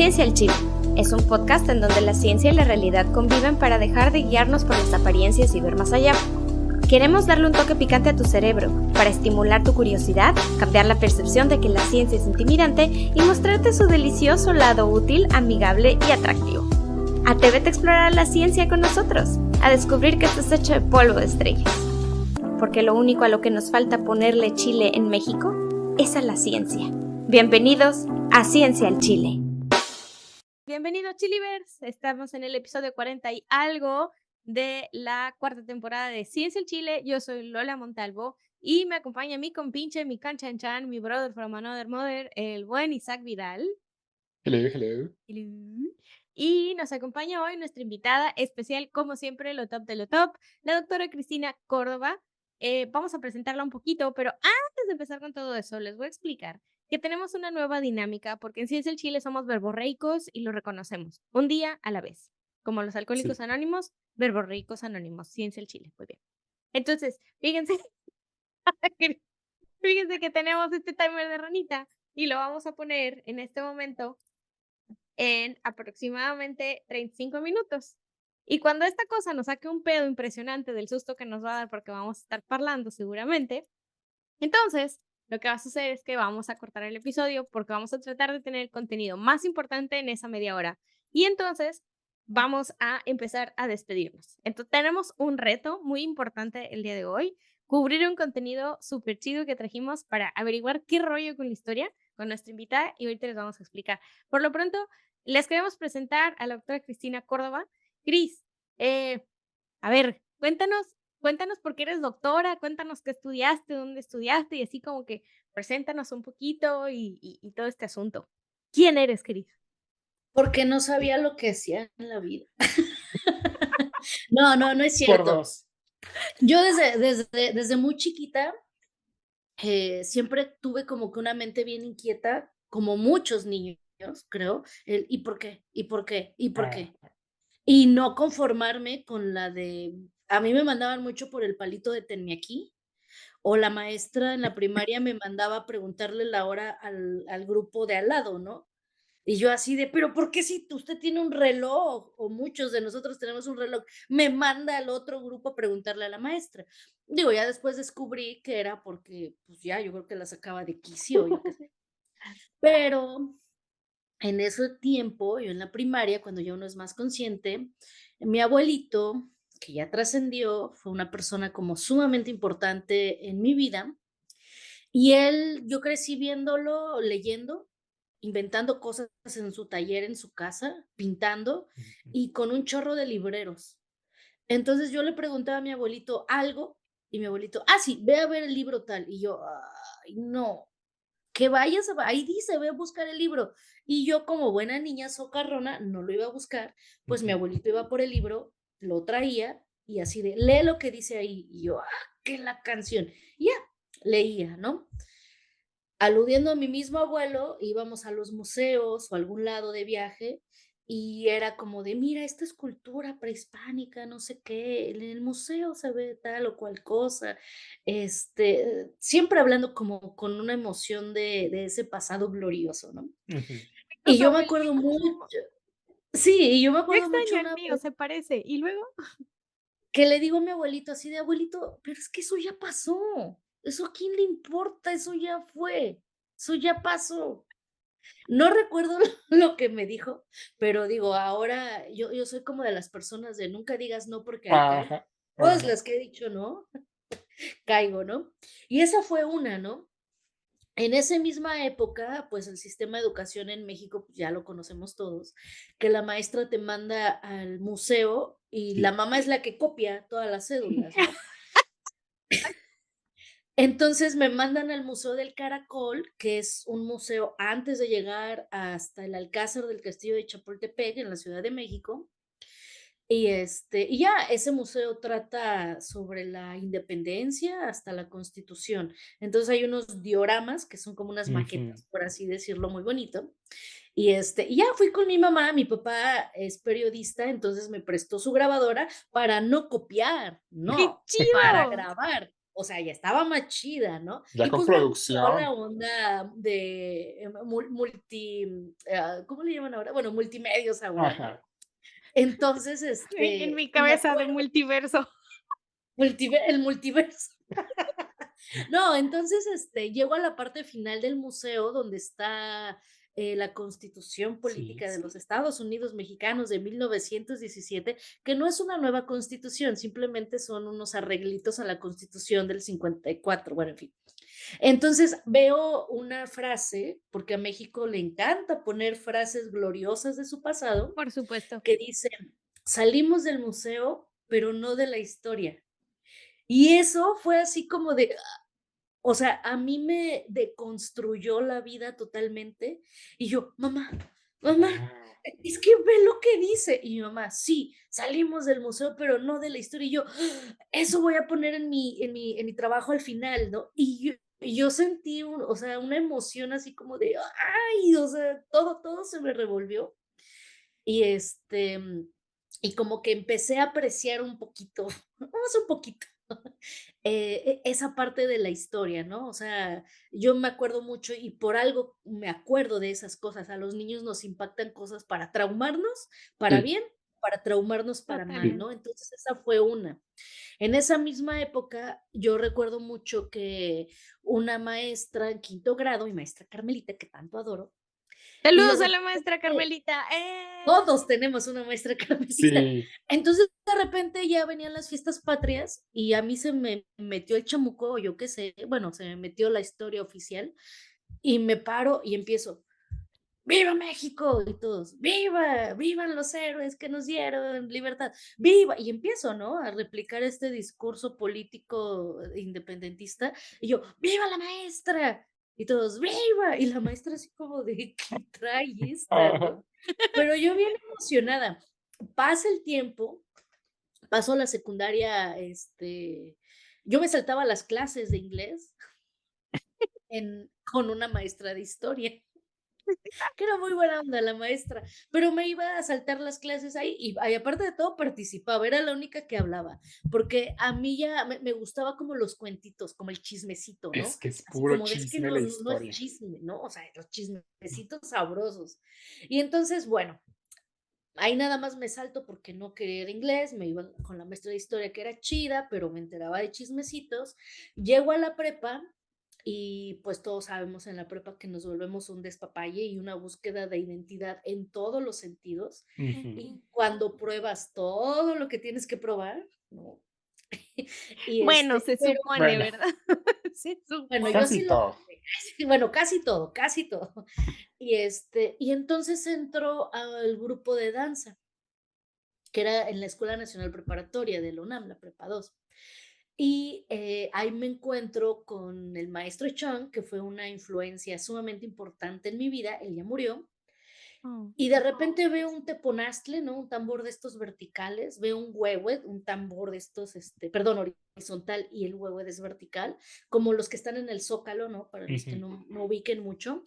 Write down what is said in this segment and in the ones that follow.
Ciencia al Chile. Es un podcast en donde la ciencia y la realidad conviven para dejar de guiarnos por las apariencias y ver más allá. Queremos darle un toque picante a tu cerebro, para estimular tu curiosidad, cambiar la percepción de que la ciencia es intimidante y mostrarte su delicioso lado útil, amigable y atractivo. Atrévete a explorar la ciencia con nosotros, a descubrir que estás hecho de polvo de estrellas. Porque lo único a lo que nos falta ponerle chile en México es a la ciencia. Bienvenidos a Ciencia al Chile. Bienvenidos Chilivers, estamos en el episodio 40 y algo de la cuarta temporada de Ciencia al Chile. Yo soy Lola Montalvo y me acompaña mi compinche, mi canchanchan, mi brother from another mother, el buen Isaac Vidal. Hello, hello. Hello. Y nos acompaña hoy nuestra invitada especial, como siempre, lo top de lo top, la doctora Cristina Córdoba. Vamos a presentarla un poquito, pero antes de empezar con todo eso, les voy a explicar que tenemos una nueva dinámica, porque en Ciencia del Chile somos verborreicos y lo reconocemos, un día a la vez. Como los alcohólicos Sí. anónimos, verborreicos anónimos, Ciencia del Chile, muy bien. Entonces, fíjense, fíjense que tenemos este timer de ranita y lo vamos a poner en este momento en aproximadamente 35 minutos. Y cuando esta cosa nos saque un pedo impresionante del susto que nos va a dar porque vamos a estar parlando seguramente, entonces lo que va a suceder es que vamos a cortar el episodio porque vamos a tratar de tener el contenido más importante en esa media hora. Y entonces vamos a empezar a despedirnos. Entonces tenemos un reto muy importante el día de hoy, cubrir un contenido súper chido que trajimos para averiguar qué rollo con la historia con nuestra invitada y ahorita les vamos a explicar. Por lo pronto, les queremos presentar a la doctora Cristina Córdoba. Cris, a ver, cuéntanos por qué eres doctora, cuéntanos qué estudiaste, dónde estudiaste y así como que preséntanos un poquito y todo este asunto. ¿Quién eres, Cris? Porque no sabía lo que hacía en la vida. No es Por cierto. dos. Yo desde muy chiquita siempre tuve como que una mente bien inquieta, como muchos niños, creo, ¿y por qué? ¿Y por qué? ¿Y por qué? Y no conformarme con la de, a mí me mandaban mucho por el palito de tenme aquí, o la maestra en la primaria me mandaba a preguntarle la hora al grupo de al lado, ¿no? Y yo así de, pero ¿por qué si usted tiene un reloj o muchos de nosotros tenemos un reloj, me manda al otro grupo a preguntarle a la maestra? Digo, ya después descubrí que era porque, pues ya, yo creo que la sacaba de quicio, yo qué sé. Pero en ese tiempo, yo en la primaria, cuando ya uno es más consciente, mi abuelito, que ya trascendió, fue una persona como sumamente importante en mi vida. Y él, yo crecí viéndolo, leyendo, inventando cosas en su taller, en su casa, pintando y con un chorro de libreros. Entonces yo le preguntaba a mi abuelito algo y mi abuelito, sí, ve a ver el libro tal. Y yo, ay, no, que vayas, ahí dice, ve a buscar el libro. Y yo como buena niña socarrona, no lo iba a buscar, pues mi abuelito iba por el libro, lo traía y así de, lee lo que dice ahí. Y yo, que la canción. Y ya, leía, ¿no? Aludiendo a mi mismo abuelo, íbamos a los museos o a algún lado de viaje y era como de, mira, esta escultura prehispánica, no sé qué, en el museo se ve tal o cual cosa, siempre hablando como con una emoción de ese pasado glorioso, ¿no? Y Los yo me acuerdo abuelitos. mucho, sí, y yo me Yo acuerdo mucho extraño al una mío, vez se parece. Y luego, que le digo a mi abuelito así de, abuelito, pero es que eso ya pasó, eso a quién le importa, eso ya fue, eso ya pasó. No recuerdo lo que me dijo, pero digo, ahora yo soy como de las personas de nunca digas no porque ahí cae. Ajá, Todas ajá. las que he dicho no, caigo, ¿no? Y esa fue una, ¿no? En esa misma época, pues el sistema de educación en México, pues ya lo conocemos todos, que la maestra te manda al museo y la Sí. mamá es la que copia todas las cédulas, ¿no? Entonces me mandan al Museo del Caracol, que es un museo antes de llegar hasta el Alcázar del Castillo de Chapultepec en la Ciudad de México. Y ya ese museo trata sobre la independencia hasta la Constitución. Entonces hay unos dioramas que son como unas Ujú. maquetas, por así decirlo, muy bonito. Y ya fui con mi mamá, mi papá es periodista, entonces me prestó su grabadora para no copiar, ¡qué no, para chido! grabar. o sea, ya estaba más chida, ¿no? Ya Y con pues me gustó la producción. onda de ¿cómo le llaman ahora? Bueno, multimedios ahora, ¿no? Ajá. Entonces, En mi me cabeza de acuerdo, multiverso. el multiverso. No, entonces, llego a la parte final del museo donde está la Constitución Sí, Política de los Estados Unidos Mexicanos de 1917, que no es una nueva constitución, simplemente son unos arreglitos a la Constitución del 54, bueno, en fin. Entonces veo una frase, porque a México le encanta poner frases gloriosas de su pasado, Por supuesto. que dice, salimos del museo, pero no de la historia. Y eso fue así como de, o sea, a mí me deconstruyó la vida totalmente. Y yo, mamá, mamá, Ah, es que ve lo que dice. Y mi mamá, sí, salimos del museo, pero no de la historia. Y yo, eso voy a poner en mi trabajo al final, ¿no? Y yo sentí, o sea, una emoción así como de, ay, o sea, todo se me revolvió. Y y como que empecé a apreciar un poquito, vamos un poquito, esa parte de la historia, ¿no? O sea, yo me acuerdo mucho y por algo me acuerdo de esas cosas. A los niños nos impactan cosas para traumarnos, para sí, bien, para traumarnos para mal, sí. ¿no? Totalmente. Entonces esa fue una. En esa misma época, yo recuerdo mucho que una maestra en quinto grado, mi maestra Carmelita, que tanto adoro, y de Saludos a la maestra repente Carmelita. todos tenemos una maestra Carmelita. Sí. Entonces, de repente ya venían las fiestas patrias y a mí se me metió el chamuco, o yo qué sé, bueno, se me metió la historia oficial y me paro y empiezo, ¡Viva México! Y todos, ¡Viva! ¡Vivan los héroes que nos dieron libertad! ¡Viva! Y empiezo, ¿no? A replicar este discurso político independentista y yo, ¡Viva la maestra! Y todos, ¡Viva! Y la maestra así como de, ¿qué trae esta, Ajá. no? Pero yo bien emocionada. Pasa el tiempo, paso la secundaria, yo me saltaba las clases de inglés con una maestra de historia, que era muy buena onda la maestra, pero me iba a saltar las clases ahí y aparte de todo participaba, era la única que hablaba, porque a mí ya me gustaba como los cuentitos, como el chismecito, Es ¿no? que es Así puro como de, es que chisme la no es historia. chisme, ¿no? O sea, los chismecitos sabrosos. Y entonces, bueno, ahí nada más me salto porque no quería ir inglés, me iba con la maestra de historia que era chida, pero me enteraba de chismecitos. Llego a la prepa y pues todos sabemos en la prepa que nos volvemos un despapalle y una búsqueda de identidad en todos los sentidos. Ujú. Y cuando pruebas todo lo que tienes que probar, ¿no? Y Bueno, se pero supone, Bueno, ¿verdad? Se bueno, yo supone. sí casi lo todo. probé. Bueno, casi todo, casi todo. Y entonces entró al grupo de danza que era en la Escuela Nacional Preparatoria de la UNAM, la Prepa 2. Y ahí me encuentro con el maestro Chang, que fue una influencia sumamente importante en mi vida, él ya murió, Oh. y de repente veo un teponaztle, ¿no? Un tambor de estos verticales, veo un huehue, un tambor de estos, perdón, horizontal y el huehue es vertical, como los que están en el Zócalo, ¿no? Para los que Ujú. no ubiquen mucho.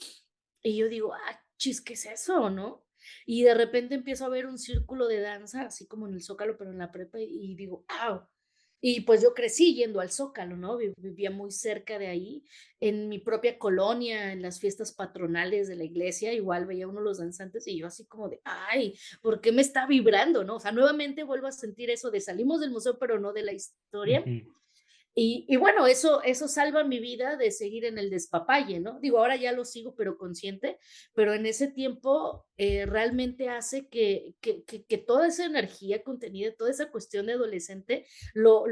Y yo digo, chis, ¿qué es eso, no? Y de repente empiezo a ver un círculo de danza, así como en el Zócalo, pero en la prepa, y digo, ¡au! Y pues yo crecí yendo al Zócalo, ¿no? Vivía muy cerca de ahí, en mi propia colonia, en las fiestas patronales de la iglesia, igual veía uno de los danzantes y yo así como de, ay, ¿por qué me está vibrando, no? O sea, nuevamente vuelvo a sentir eso de salimos del museo, pero no de la historia. Ujú. Y bueno, eso salva mi vida de seguir en el despapalle, ¿no? Digo, ahora ya lo sigo, pero consciente, pero en ese tiempo realmente hace que toda esa energía contenida, toda esa cuestión de adolescente, lo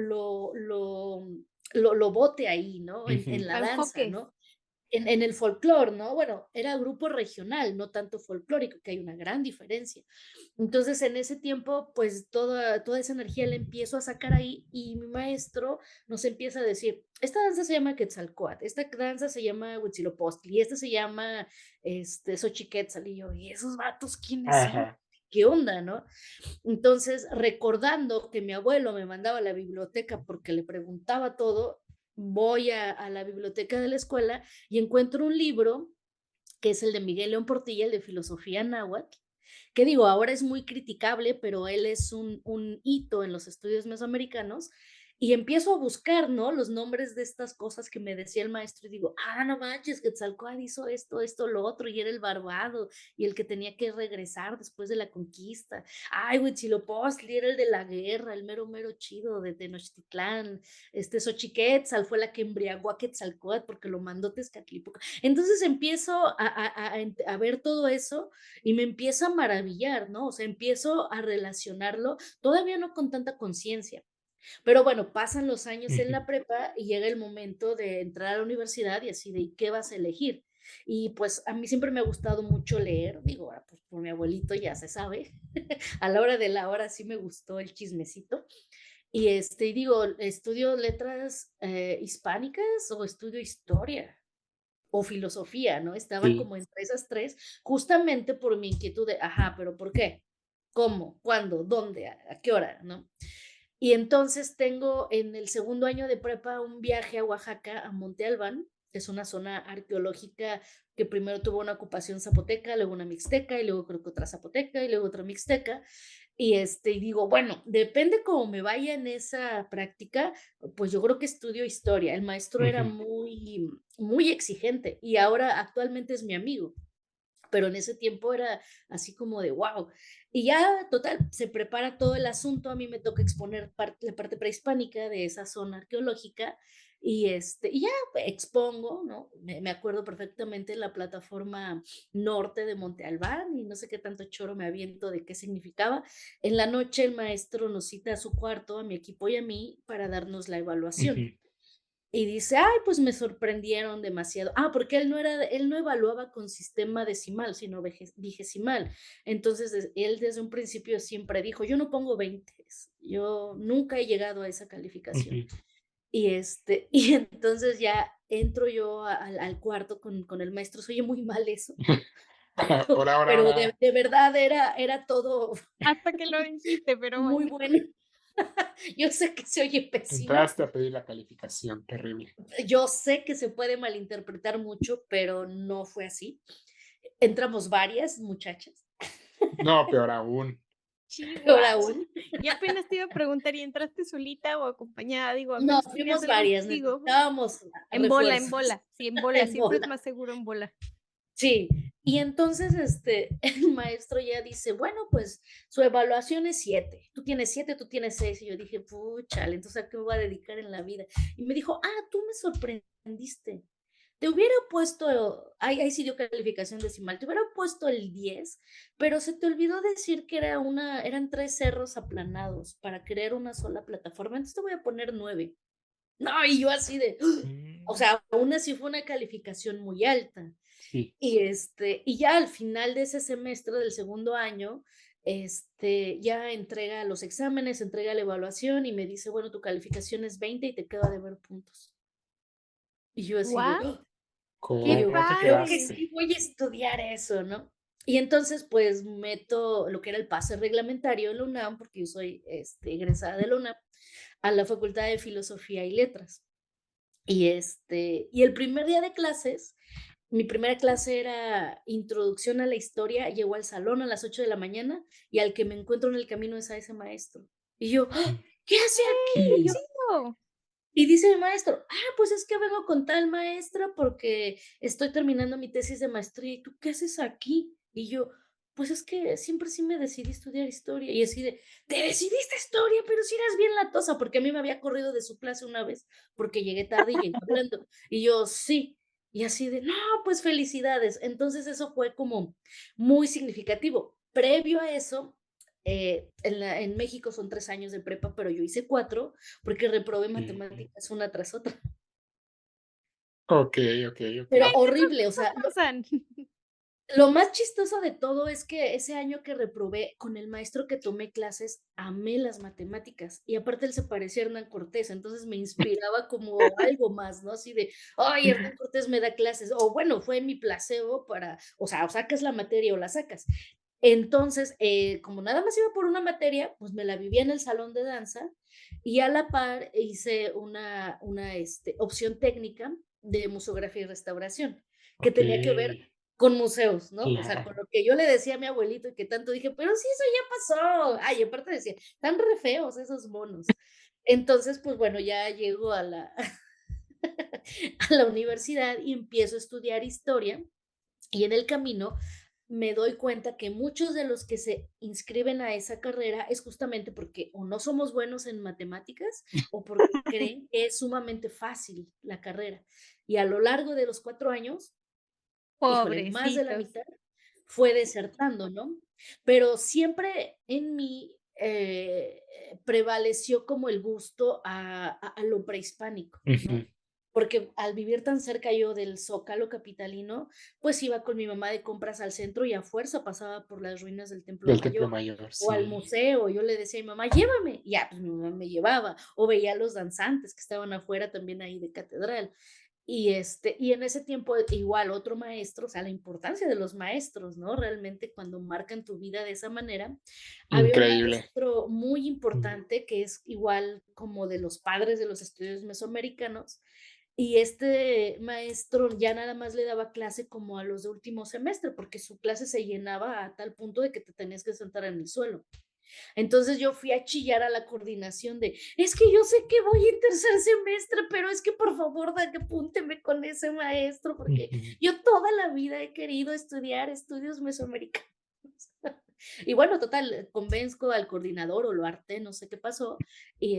bote ahí, ¿no? En Ujú. Lo la danza, enfoques. ¿no? En el folclore, ¿no? Bueno, era grupo regional, no tanto folclórico, que hay una gran diferencia. Entonces, en ese tiempo, pues toda esa energía la empiezo a sacar ahí y mi maestro nos empieza a decir, esta danza se llama Quetzalcóatl, esta danza se llama Huitzilopochtli, y esta se llama Xochiquetzal, y yo, ¿y esos vatos quiénes son? Ajá. ¿Qué onda, no? Entonces, recordando que mi abuelo me mandaba a la biblioteca porque le preguntaba todo, voy a la biblioteca de la escuela y encuentro un libro que es el de Miguel León Portilla, el de filosofía náhuatl, que digo, ahora es muy criticable, pero él es un hito en los estudios mesoamericanos. Y empiezo a buscar, ¿no? Los nombres de estas cosas que me decía el maestro y digo, no manches, Quetzalcóatl hizo esto, esto, lo otro, y era el barbado y el que tenía que regresar después de la conquista. Ay, Huitzilopochtli era el de la guerra, el mero, mero chido de Tenochtitlán. Xochiquetzal fue la que embriagó a Quetzalcóatl porque lo mandó Tezcatlipoca. Entonces empiezo a ver todo eso y me empiezo a maravillar, ¿no? O sea, empiezo a relacionarlo, todavía no con tanta conciencia, pero bueno, pasan los años en Ujú. la prepa y llega el momento de entrar a la universidad y así de qué vas a elegir. Y pues a mí siempre me ha gustado mucho leer, digo, pues por mi abuelito ya se sabe, a la hora de la hora sí me gustó el chismecito. Y digo, estudio letras hispánicas o estudio historia o filosofía, ¿no? Estaba Sí. como entre esas tres, justamente por mi inquietud de, pero ¿por qué? ¿Cómo? ¿Cuándo? ¿Dónde? ¿A qué hora? ¿No? Y entonces tengo en el segundo año de prepa un viaje a Oaxaca, a Monte Albán, que es una zona arqueológica que primero tuvo una ocupación zapoteca, luego una mixteca, y luego creo que otra zapoteca, y luego otra mixteca. Y digo, bueno, depende cómo me vaya en esa práctica, pues yo creo que estudio historia. El maestro era Ujú. muy, muy exigente y ahora actualmente es mi amigo, pero en ese tiempo era así como de wow. Y ya, total, se prepara todo el asunto, a mí me toca exponer la parte prehispánica de esa zona arqueológica y ya expongo, ¿no? Me acuerdo perfectamente en la plataforma norte de Monte Albán y no sé qué tanto choro me aviento de qué significaba. En la noche el maestro nos cita a su cuarto, a mi equipo y a mí, para darnos la evaluación. Ujú. Y dice, ay, pues me sorprendieron demasiado. Porque él no evaluaba con sistema decimal, sino vigesimal. Entonces, él desde un principio siempre dijo, yo no pongo 20, yo nunca he llegado a esa calificación. Ujú. Y entonces ya entro yo al cuarto con el maestro, se oye muy mal eso, pero Ahora. de verdad era todo Hasta que lo dijiste, pero muy bueno. bueno. Yo sé que se oye pésimo, Entraste a pedir la calificación, terrible. yo sé que se puede malinterpretar mucho, pero no fue así. Entramos varias muchachas, No, peor aún. peor Chihuahua. aún. Y apenas te iba a preguntar, ¿y entraste solita o acompañada? Digo, al No, menos tenías fuimos algún varias, testigo. necesitábamos En bola, en refuerzos bola. Sí, en bola. en Siempre es bola. más seguro en bola. Sí, y entonces el maestro ya dice, bueno, pues su evaluación es 7, tú tienes 7, tú tienes 6, y yo dije, puchale, entonces ¿a qué me voy a dedicar en la vida? Y me dijo, tú me sorprendiste, te hubiera puesto, ahí sí dio calificación decimal, te hubiera puesto el 10, pero se te olvidó decir que eran 3 cerros aplanados para crear una sola plataforma, entonces te voy a poner 9. No, y yo así de, o Mm. sea, aún así fue una calificación muy alta. Sí. Y ya al final de ese semestre del segundo año, ya entrega los exámenes, entrega la evaluación y me dice, bueno, tu calificación es 20 y te queda de ver puntos. Y yo así de, ¡Guau! y ¡Qué yo ¿Cómo te creo que padre! sí quedaste? voy a estudiar eso, ¿no? Y entonces, pues, meto lo que era el pase reglamentario en la UNAM, porque yo soy egresada de la UNAM, a la Facultad de Filosofía y Letras. Y el primer día de clases, mi primera clase era Introducción a la Historia, llego al salón a las 8 de la mañana y al que me encuentro en el camino es a ese maestro. Y yo, Mm. ¿qué hace ¡Ey, qué aquí? chido! Y dice mi maestro, pues es que vengo con tal maestra porque estoy terminando mi tesis de maestría. ¿Y tú qué haces aquí? Y yo, pues es que siempre sí me decidí estudiar historia. Y así de, ¿te decidiste historia? Pero si eras bien latosa, porque a mí me había corrido de su clase una vez porque llegué tarde y llegué hablando. Y yo, sí. Y así de, no, pues felicidades. Entonces eso fue como muy significativo. Previo a eso, en México son 3 años de prepa, pero yo hice 4 porque reprobé Sí. matemáticas una tras otra. Ok, ok, ok. Pero Esas horrible, o cosas sea, pasan. lo más chistoso de todo es que ese año que reprobé, con el maestro que tomé clases, amé las matemáticas. Y aparte él se parecía a Hernán Cortés, entonces me inspiraba como algo más, ¿no? Así de, ay, Hernán Cortés me da clases. O bueno, fue mi placebo para, o sea, o sacas la materia o la sacas. Entonces, como nada más iba por una materia, pues me la vivía en el salón de danza y a la par hice una opción técnica de museografía y restauración, que Ok, tenía que ver con museos, ¿no? O sea, con claro. lo que yo le decía a mi abuelito y que tanto dije, pero sí, eso ya pasó. Ay, aparte decía, están re feos esos monos. Entonces, pues bueno, ya llego a la, a la universidad y empiezo a estudiar historia y en el camino me doy cuenta que muchos de los que se inscriben a esa carrera es justamente porque o no somos buenos en matemáticas o porque creen que es sumamente fácil la carrera. Y a lo largo de los 4 años, híjole, más de la Pobrecitos. mitad fue desertando, ¿no? Pero siempre en mí prevaleció como el gusto a lo prehispánico, Ujú. ¿no? Porque al vivir tan cerca yo del Zócalo capitalino, pues iba con mi mamá de compras al centro y a fuerza pasaba por las ruinas del Templo Del Templo Mayor Mayor, o al sí. museo. Yo le decía a mi mamá, llévame. Y ya, pues mi mamá me llevaba. O veía a los danzantes que estaban afuera también ahí de catedral. Y en ese tiempo igual otro maestro, o sea, la importancia de los maestros, ¿no? Realmente cuando marcan tu vida de esa manera, había un Increíble. maestro muy Mm. importante que es igual como de los padres de los estudios mesoamericanos, y este maestro ya nada más le daba clase como a los de último semestre, porque su clase se llenaba a tal punto de que te tenías que sentar en el suelo. Entonces yo fui a chillar a la coordinación de, es que yo sé que voy en tercer semestre, pero es que por favor, apúnteme con ese maestro, porque Ujú. yo toda la vida he querido estudiar estudios mesoamericanos. Y bueno, total, convenzco al coordinador o lo harté, no sé qué pasó, y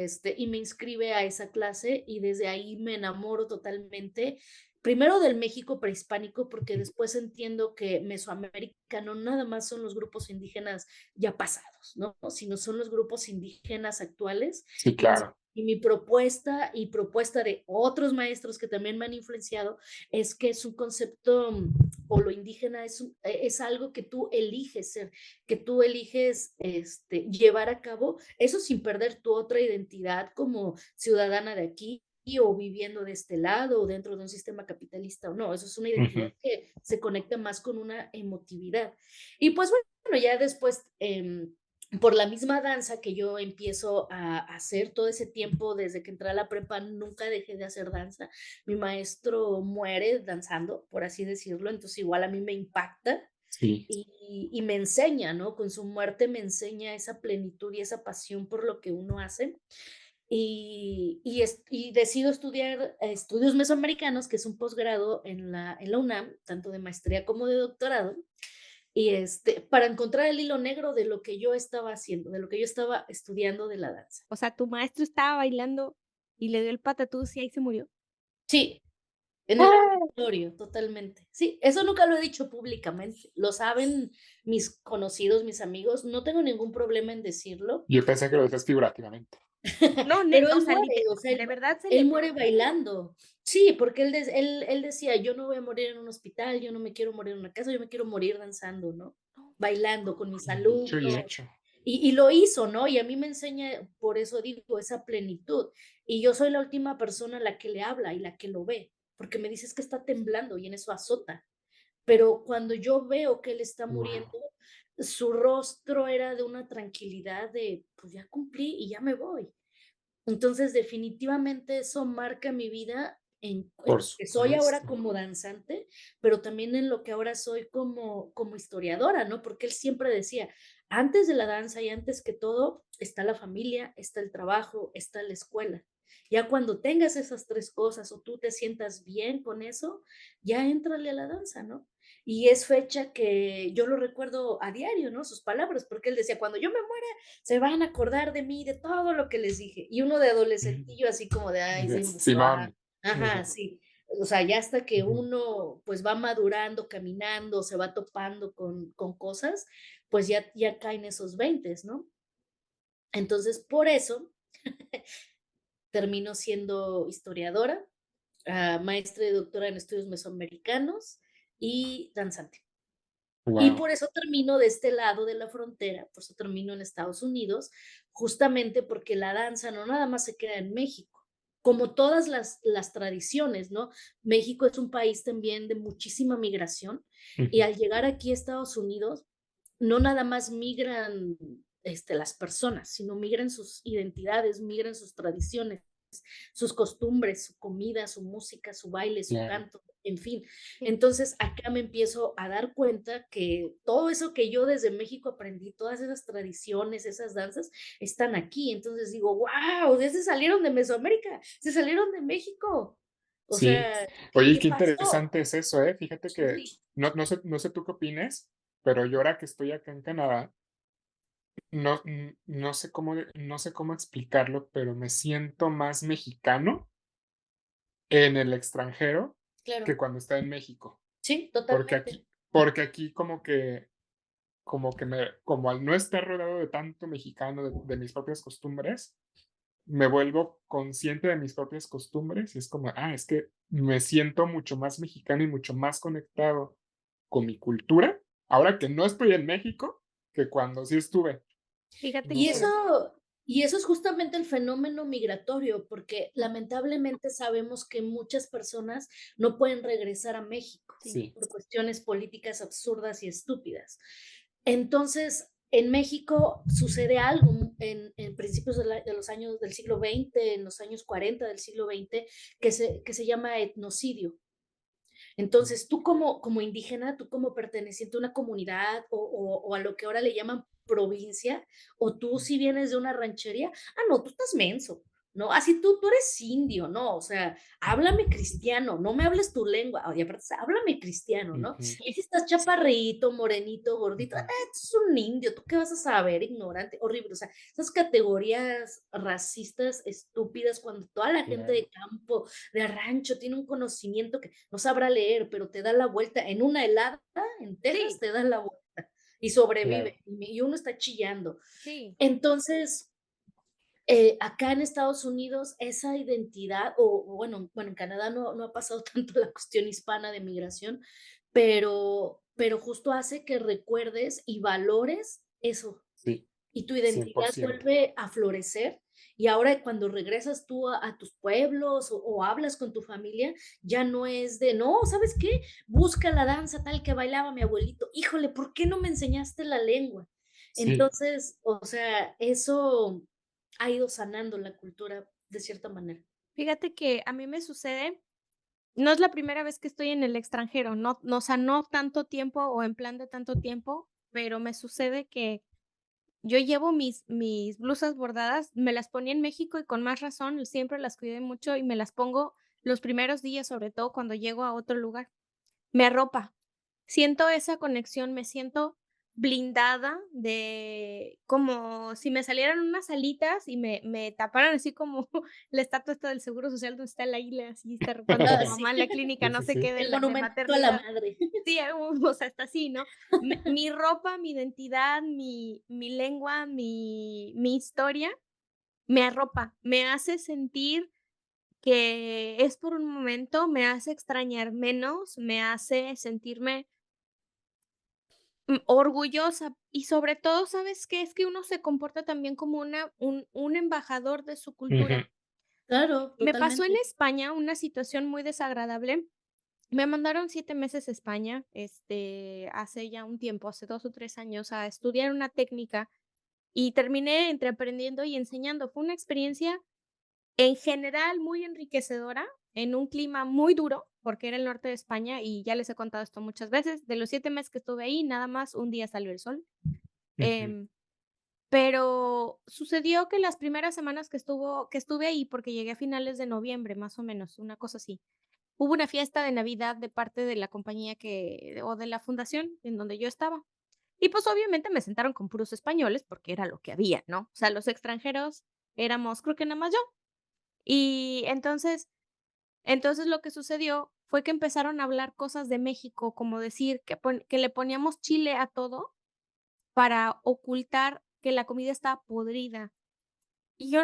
me inscribe a esa clase y desde ahí me enamoro totalmente. Primero del México prehispánico, porque después entiendo que Mesoamérica no nada más son los grupos indígenas ya pasados, ¿no? Sino son los grupos indígenas actuales. Sí, Y, claro. y mi propuesta y propuesta de otros maestros que también me han influenciado es que es un concepto, o lo indígena es algo que tú eliges ser, que tú eliges llevar a cabo, eso sin perder tu otra identidad como ciudadana de aquí o viviendo de este lado o dentro de un sistema capitalista o no, eso es una identidad Ujú. que se conecta más con una emotividad. Y pues bueno, ya después, por la misma danza que yo empiezo a hacer todo ese tiempo, desde que entré a la prepa, nunca dejé de hacer danza. Mi maestro muere danzando, por así decirlo, entonces igual a mí me impacta Sí. y me enseña, ¿no? Con su muerte me enseña esa plenitud y esa pasión por lo que uno hace. Y decido estudiar estudios mesoamericanos, que es un posgrado en la UNAM, tanto de maestría como de doctorado, para encontrar el hilo negro de lo que yo estaba haciendo, de lo que yo estaba estudiando de la danza. O sea, tu maestro estaba bailando y le dio el patatús y ahí se murió. Sí, en el auditorio, totalmente. Sí, eso nunca lo he dicho públicamente. Lo saben mis conocidos, mis amigos. No tengo ningún problema en decirlo, Yo pensé que lo decías figurativamente. No, pero o él sea, muere, o sea, de verdad se él le muere murió. bailando. Sí, porque él decía, yo no voy a morir en un hospital, yo no me quiero morir en una casa, yo me quiero morir danzando, ¿no? Bailando con mis Dicho y alumnos. hecho. Y lo hizo, ¿no? Y a mí me enseña, por eso digo, esa plenitud. Y yo soy la última persona a la que le habla y la que lo ve, porque me dices que está temblando y en eso azota. Pero cuando yo veo que él está muriendo, Wow. su rostro era de una tranquilidad de, pues ya cumplí y ya me voy. Entonces, definitivamente eso marca mi vida en Por lo que soy ahora supuesto. como danzante, pero también en lo que ahora soy como historiadora, ¿no? Porque él siempre decía, antes de la danza y antes que todo, está la familia, está el trabajo, está la escuela. Ya cuando tengas esas tres cosas o tú te sientas bien con eso, ya éntrale a la danza, ¿no? Y es fecha que yo lo recuerdo a diario, ¿no? Sus palabras, porque él decía, cuando yo me muera, se van a acordar de mí, de todo lo que les dije. Y uno de adolescentillo así como de, ay, sí, pues, Simón. ajá, Ujú. sí. O sea, ya hasta que Ujú. uno pues va madurando, caminando, se va topando con cosas, pues ya caen esos 20, ¿no? Entonces, por eso termino siendo historiadora, maestra y doctora en estudios mesoamericanos y danzante. Y Wow. por eso termino de este lado de la frontera, por eso termino en Estados Unidos, justamente porque la danza no nada más se queda en México, como todas las tradiciones, ¿no? México es un país también de muchísima migración y Ujú. al llegar aquí a Estados Unidos, no nada más migran las personas, sino migran sus identidades, migran sus tradiciones. sus costumbres, su comida, su música, su baile, su Claro. canto, en fin. Sí. Entonces, acá me empiezo a dar cuenta que todo eso que yo desde México aprendí, todas esas tradiciones, esas danzas, están aquí. Entonces digo, wow, ya se salieron de Mesoamérica, se salieron de México. O Sí. sea, Oye, y ¿qué qué pasó? interesante es eso, ¿eh? Fíjate que Sí, no sé tú qué opines, pero yo ahora que estoy acá en Canadá, no sé cómo explicarlo, pero me siento más mexicano en el extranjero claro, que cuando estaba en México. sí, Porque totalmente. aquí como al no estar rodeado de tanto mexicano, de mis propias costumbres, me vuelvo consciente de mis propias costumbres y es como, es que me siento mucho más mexicano y mucho más conectado con mi cultura, ahora que no estoy en México, que cuando sí estuve. Fíjate No Y que sé. eso es justamente el fenómeno migratorio, porque lamentablemente sabemos que muchas personas no pueden regresar a México sí, Sí, por cuestiones políticas absurdas y estúpidas. Entonces, en México sucede algo en principios de los años del siglo XX, en los años 40 del siglo XX, que se llama etnocidio. Entonces, tú como indígena, tú como perteneciente a una comunidad o a lo que ahora le llaman provincia, o tú si vienes de una ranchería, no, tú estás menso, ¿no? Así tú eres indio, ¿no? O sea, háblame cristiano, no me hables tu lengua, oye, aparte, háblame cristiano, ¿no? ujú, Y si estás chaparrito, morenito, gordito, ujú, tú eres un indio, ¿tú qué vas a saber, ignorante? Horrible, o sea, esas categorías racistas estúpidas cuando toda la gente claro, de campo de rancho tiene un conocimiento que no sabrá leer, pero te da la vuelta en una helada en Texas, sí, te da la vuelta y claro, sobrevive y uno está chillando. sí. Entonces, acá en Estados Unidos, esa identidad, bueno, en Canadá no ha pasado tanto la cuestión hispana de migración, pero justo hace que recuerdes y valores eso, sí, y tu cien por identidad ciento vuelve a florecer. Y ahora cuando regresas tú a tus pueblos o hablas con tu familia, ya no es de, no, ¿sabes qué? Busca la danza tal que bailaba mi abuelito. Híjole, ¿por qué no me enseñaste la lengua? Sí, Entonces, o sea, eso ha ido sanando la cultura de cierta manera. Fíjate que a mí me sucede, no es la primera vez que estoy en el extranjero, o sea, no tanto tiempo o en plan de tanto tiempo, pero me sucede que yo llevo mis blusas bordadas, me las ponía en México y con más razón, siempre las cuidé mucho y me las pongo los primeros días, sobre todo cuando llego a otro lugar. Me arropa. Siento esa conexión, me siento blindada de como si me salieran unas alitas y me taparan así como la estatua esta del Seguro Social donde está la águila, así está arropando a tu Sí, mamá en la clínica, sí, no sí, sé qué, sí, de el la de monumento a la maternidad. madre. Sí, o sea, está así, ¿no? Mi ropa, mi identidad, mi lengua, mi historia, me arropa, me hace sentir que es por un momento, me hace extrañar menos, me hace sentirme, orgullosa y sobre todo, ¿sabes qué? Es que uno se comporta también como un embajador de su ujú, cultura. Claro, Me pasó en totalmente. España una situación muy desagradable. Me mandaron 7 meses a España, hace ya un tiempo, hace 2 o 3 años, a estudiar una técnica y terminé entre aprendiendo y enseñando. Fue una experiencia en general muy enriquecedora, en un clima muy duro, porque era el norte de España y ya les he contado esto muchas veces. De los 7 meses que estuve ahí, nada más un día salió el sol. ujú, Em, pero sucedió que las primeras semanas que estuve ahí, porque llegué a finales de noviembre, más o menos, una cosa así. Hubo una fiesta de Navidad de parte de la compañía o de la fundación en donde yo estaba. Y pues obviamente me sentaron con puros españoles porque era lo que había, ¿no? O sea, los extranjeros éramos, creo que nada más yo. Y entonces lo que sucedió fue que empezaron a hablar cosas de México, como decir que le poníamos chile a todo para ocultar que la comida estaba podrida. Y yo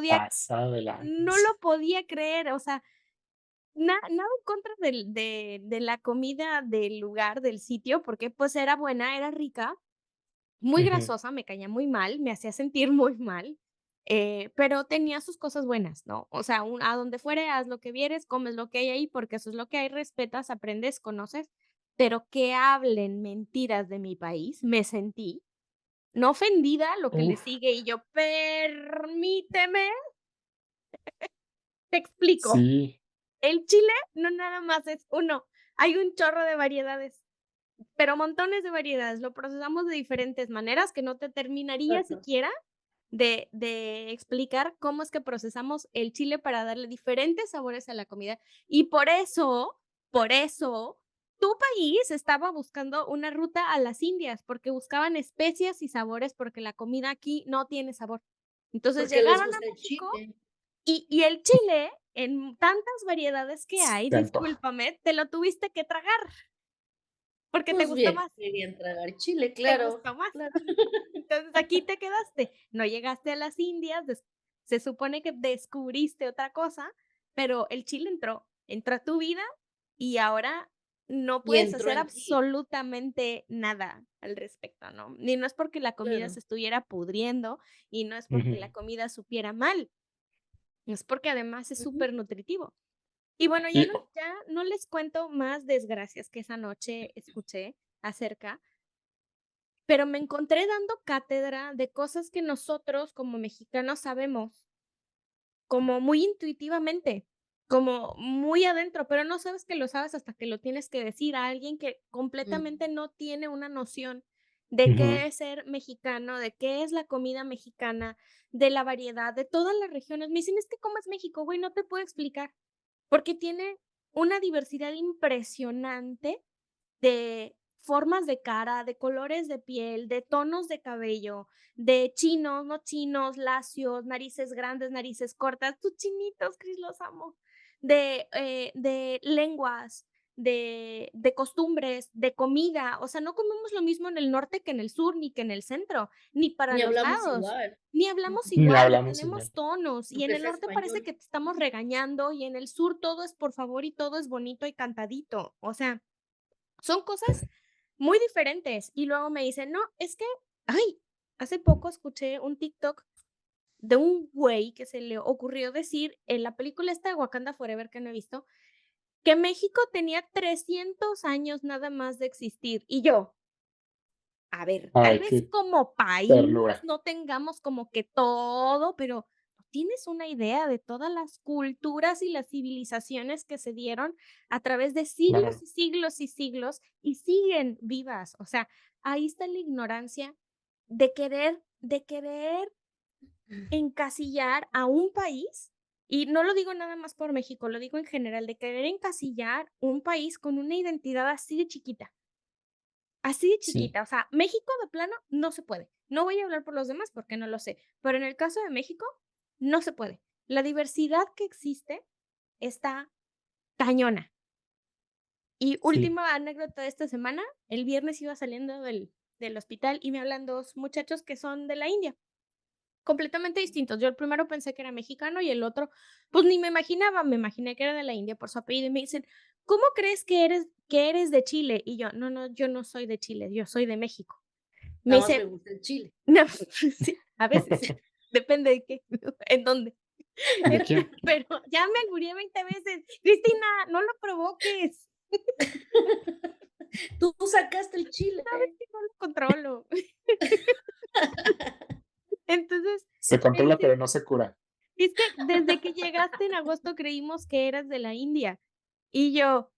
pasado de no lanza. lo podía creer, o sea, nada en contra de la comida del lugar, del sitio, porque, pues, era buena, era rica, muy Ujú, grasosa, me caía muy mal, me hacía sentir muy mal, pero tenía sus cosas buenas, ¿no? O sea, a donde fuere, haz lo que vieres, comes lo que hay ahí, porque eso es lo que hay, respetas, aprendes, conoces, pero que hablen mentiras de mi país, me sentí, no ofendida, lo que le uf, sigue, y yo: "Permíteme". Te explico. Sí, El chile no nada más es uno, hay un chorro de variedades, pero montones de variedades. Lo procesamos de diferentes maneras que no te terminaría Exacto. siquiera de explicar cómo es que procesamos el chile para darle diferentes sabores a la comida. Y por eso, tu país estaba buscando una ruta a las Indias, porque buscaban especias y sabores, porque la comida aquí no tiene sabor. Entonces Porque les llegaron a gusta el México chile. y el chile, en tantas variedades que hay, se antoja. discúlpame, te lo tuviste que tragar, porque te Pues gustó bien, más, querían tragar chile, te claro, gustó más. claro. Entonces aquí te quedaste, no llegaste a las Indias, se supone que descubriste otra cosa, pero el chile entró a tu vida y ahora no Y puedes entró hacer en ti, absolutamente nada al respecto, ¿no? Y no es porque la comida claro. se estuviera pudriendo y no es porque la Ujú. comida supiera mal, es porque además es Ujú. súper nutritivo. Y bueno, Y ya no les cuento más desgracias que esa noche escuché acerca, pero me encontré dando cátedra de cosas que nosotros como mexicanos sabemos, como muy intuitivamente, como muy adentro, pero no sabes que lo sabes hasta que lo tienes que decir a alguien que Mm. completamente no tiene una noción de ujú, qué es ser mexicano, de qué es la comida mexicana, de la variedad, de todas las regiones. Me dicen, es que cómo es México, güey, no te puedo explicar, porque tiene una diversidad impresionante de formas de cara, de colores de piel, de tonos de cabello, de chinos, no chinos, lacios, narices grandes, narices cortas, tus chinitos, Cris, los amo, de lenguas, de costumbres, de comida. O sea, no comemos lo mismo en el norte que en el sur, ni que en el centro, ni para Ni los hablamos lados. igual. Ni No, hablamos ni igual y hablamos igual. tenemos tonos. Y en porque el es norte parece español. que te estamos regañando y en el sur todo es por favor y todo es bonito y cantadito. O sea, son cosas muy diferentes. Y luego me dicen, no, es que, ay, hace poco escuché un TikTok de un güey que se le ocurrió decir en la película esta de Wakanda Forever que no he visto, que México tenía 300 años nada más de existir. Y yo, a ver, tal Ay, vez qué como país ternura. no tengamos como que todo, pero ¿tú tienes una idea de todas las culturas y las civilizaciones que se dieron a través de siglos Claro, y siglos y siglos y siguen vivas? O sea, ahí está la ignorancia de querer encasillar a un país, y no lo digo nada más por México, lo digo en general, de querer encasillar un país con una identidad así de chiquita. Así de sí. chiquita, o sea, México de plano no se puede. No voy a hablar por los demás porque no lo sé, pero en el caso de México no se puede. La diversidad que existe está cañona. Y Sí. última anécdota de esta semana, el viernes iba saliendo del hospital y me hablan dos muchachos que son de la India, completamente distintos. Yo el primero pensé que era mexicano y el otro, pues ni me imaginaba, me imaginé que era de la India por su apellido y me dicen, ¿cómo crees que eres de Chile? Y yo, no, no, yo no soy de Chile, yo soy de México. Me Nada más me dice, gusta el chile. no, sí, a veces, depende de qué, en dónde. ¿De quién? Pero ya me albureé 20 veces. Cristina, no lo provoques. Tú sacaste el chile. Sabes que no lo controlo. Entonces, Se me controla, dicen, pero no se cura. es que desde que llegaste en agosto creímos que eras de la India. Y yo,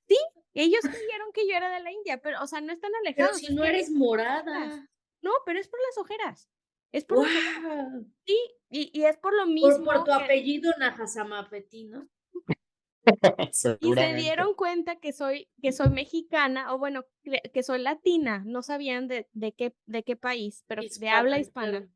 sí, ellos creyeron que yo era de la India, pero, o sea, no están Pero alejados, si es no que eres es por las ojeras. morada. No, pero es por las ojeras. Es por las ojeras. ¡Guau! Sí, y es por lo Por mismo tu que apellido Najasamapetí, ¿no? y se Seguramente. dieron cuenta que soy mexicana, o bueno, que soy latina, no sabían de qué país, pero de habla Hispana, hispana, claro.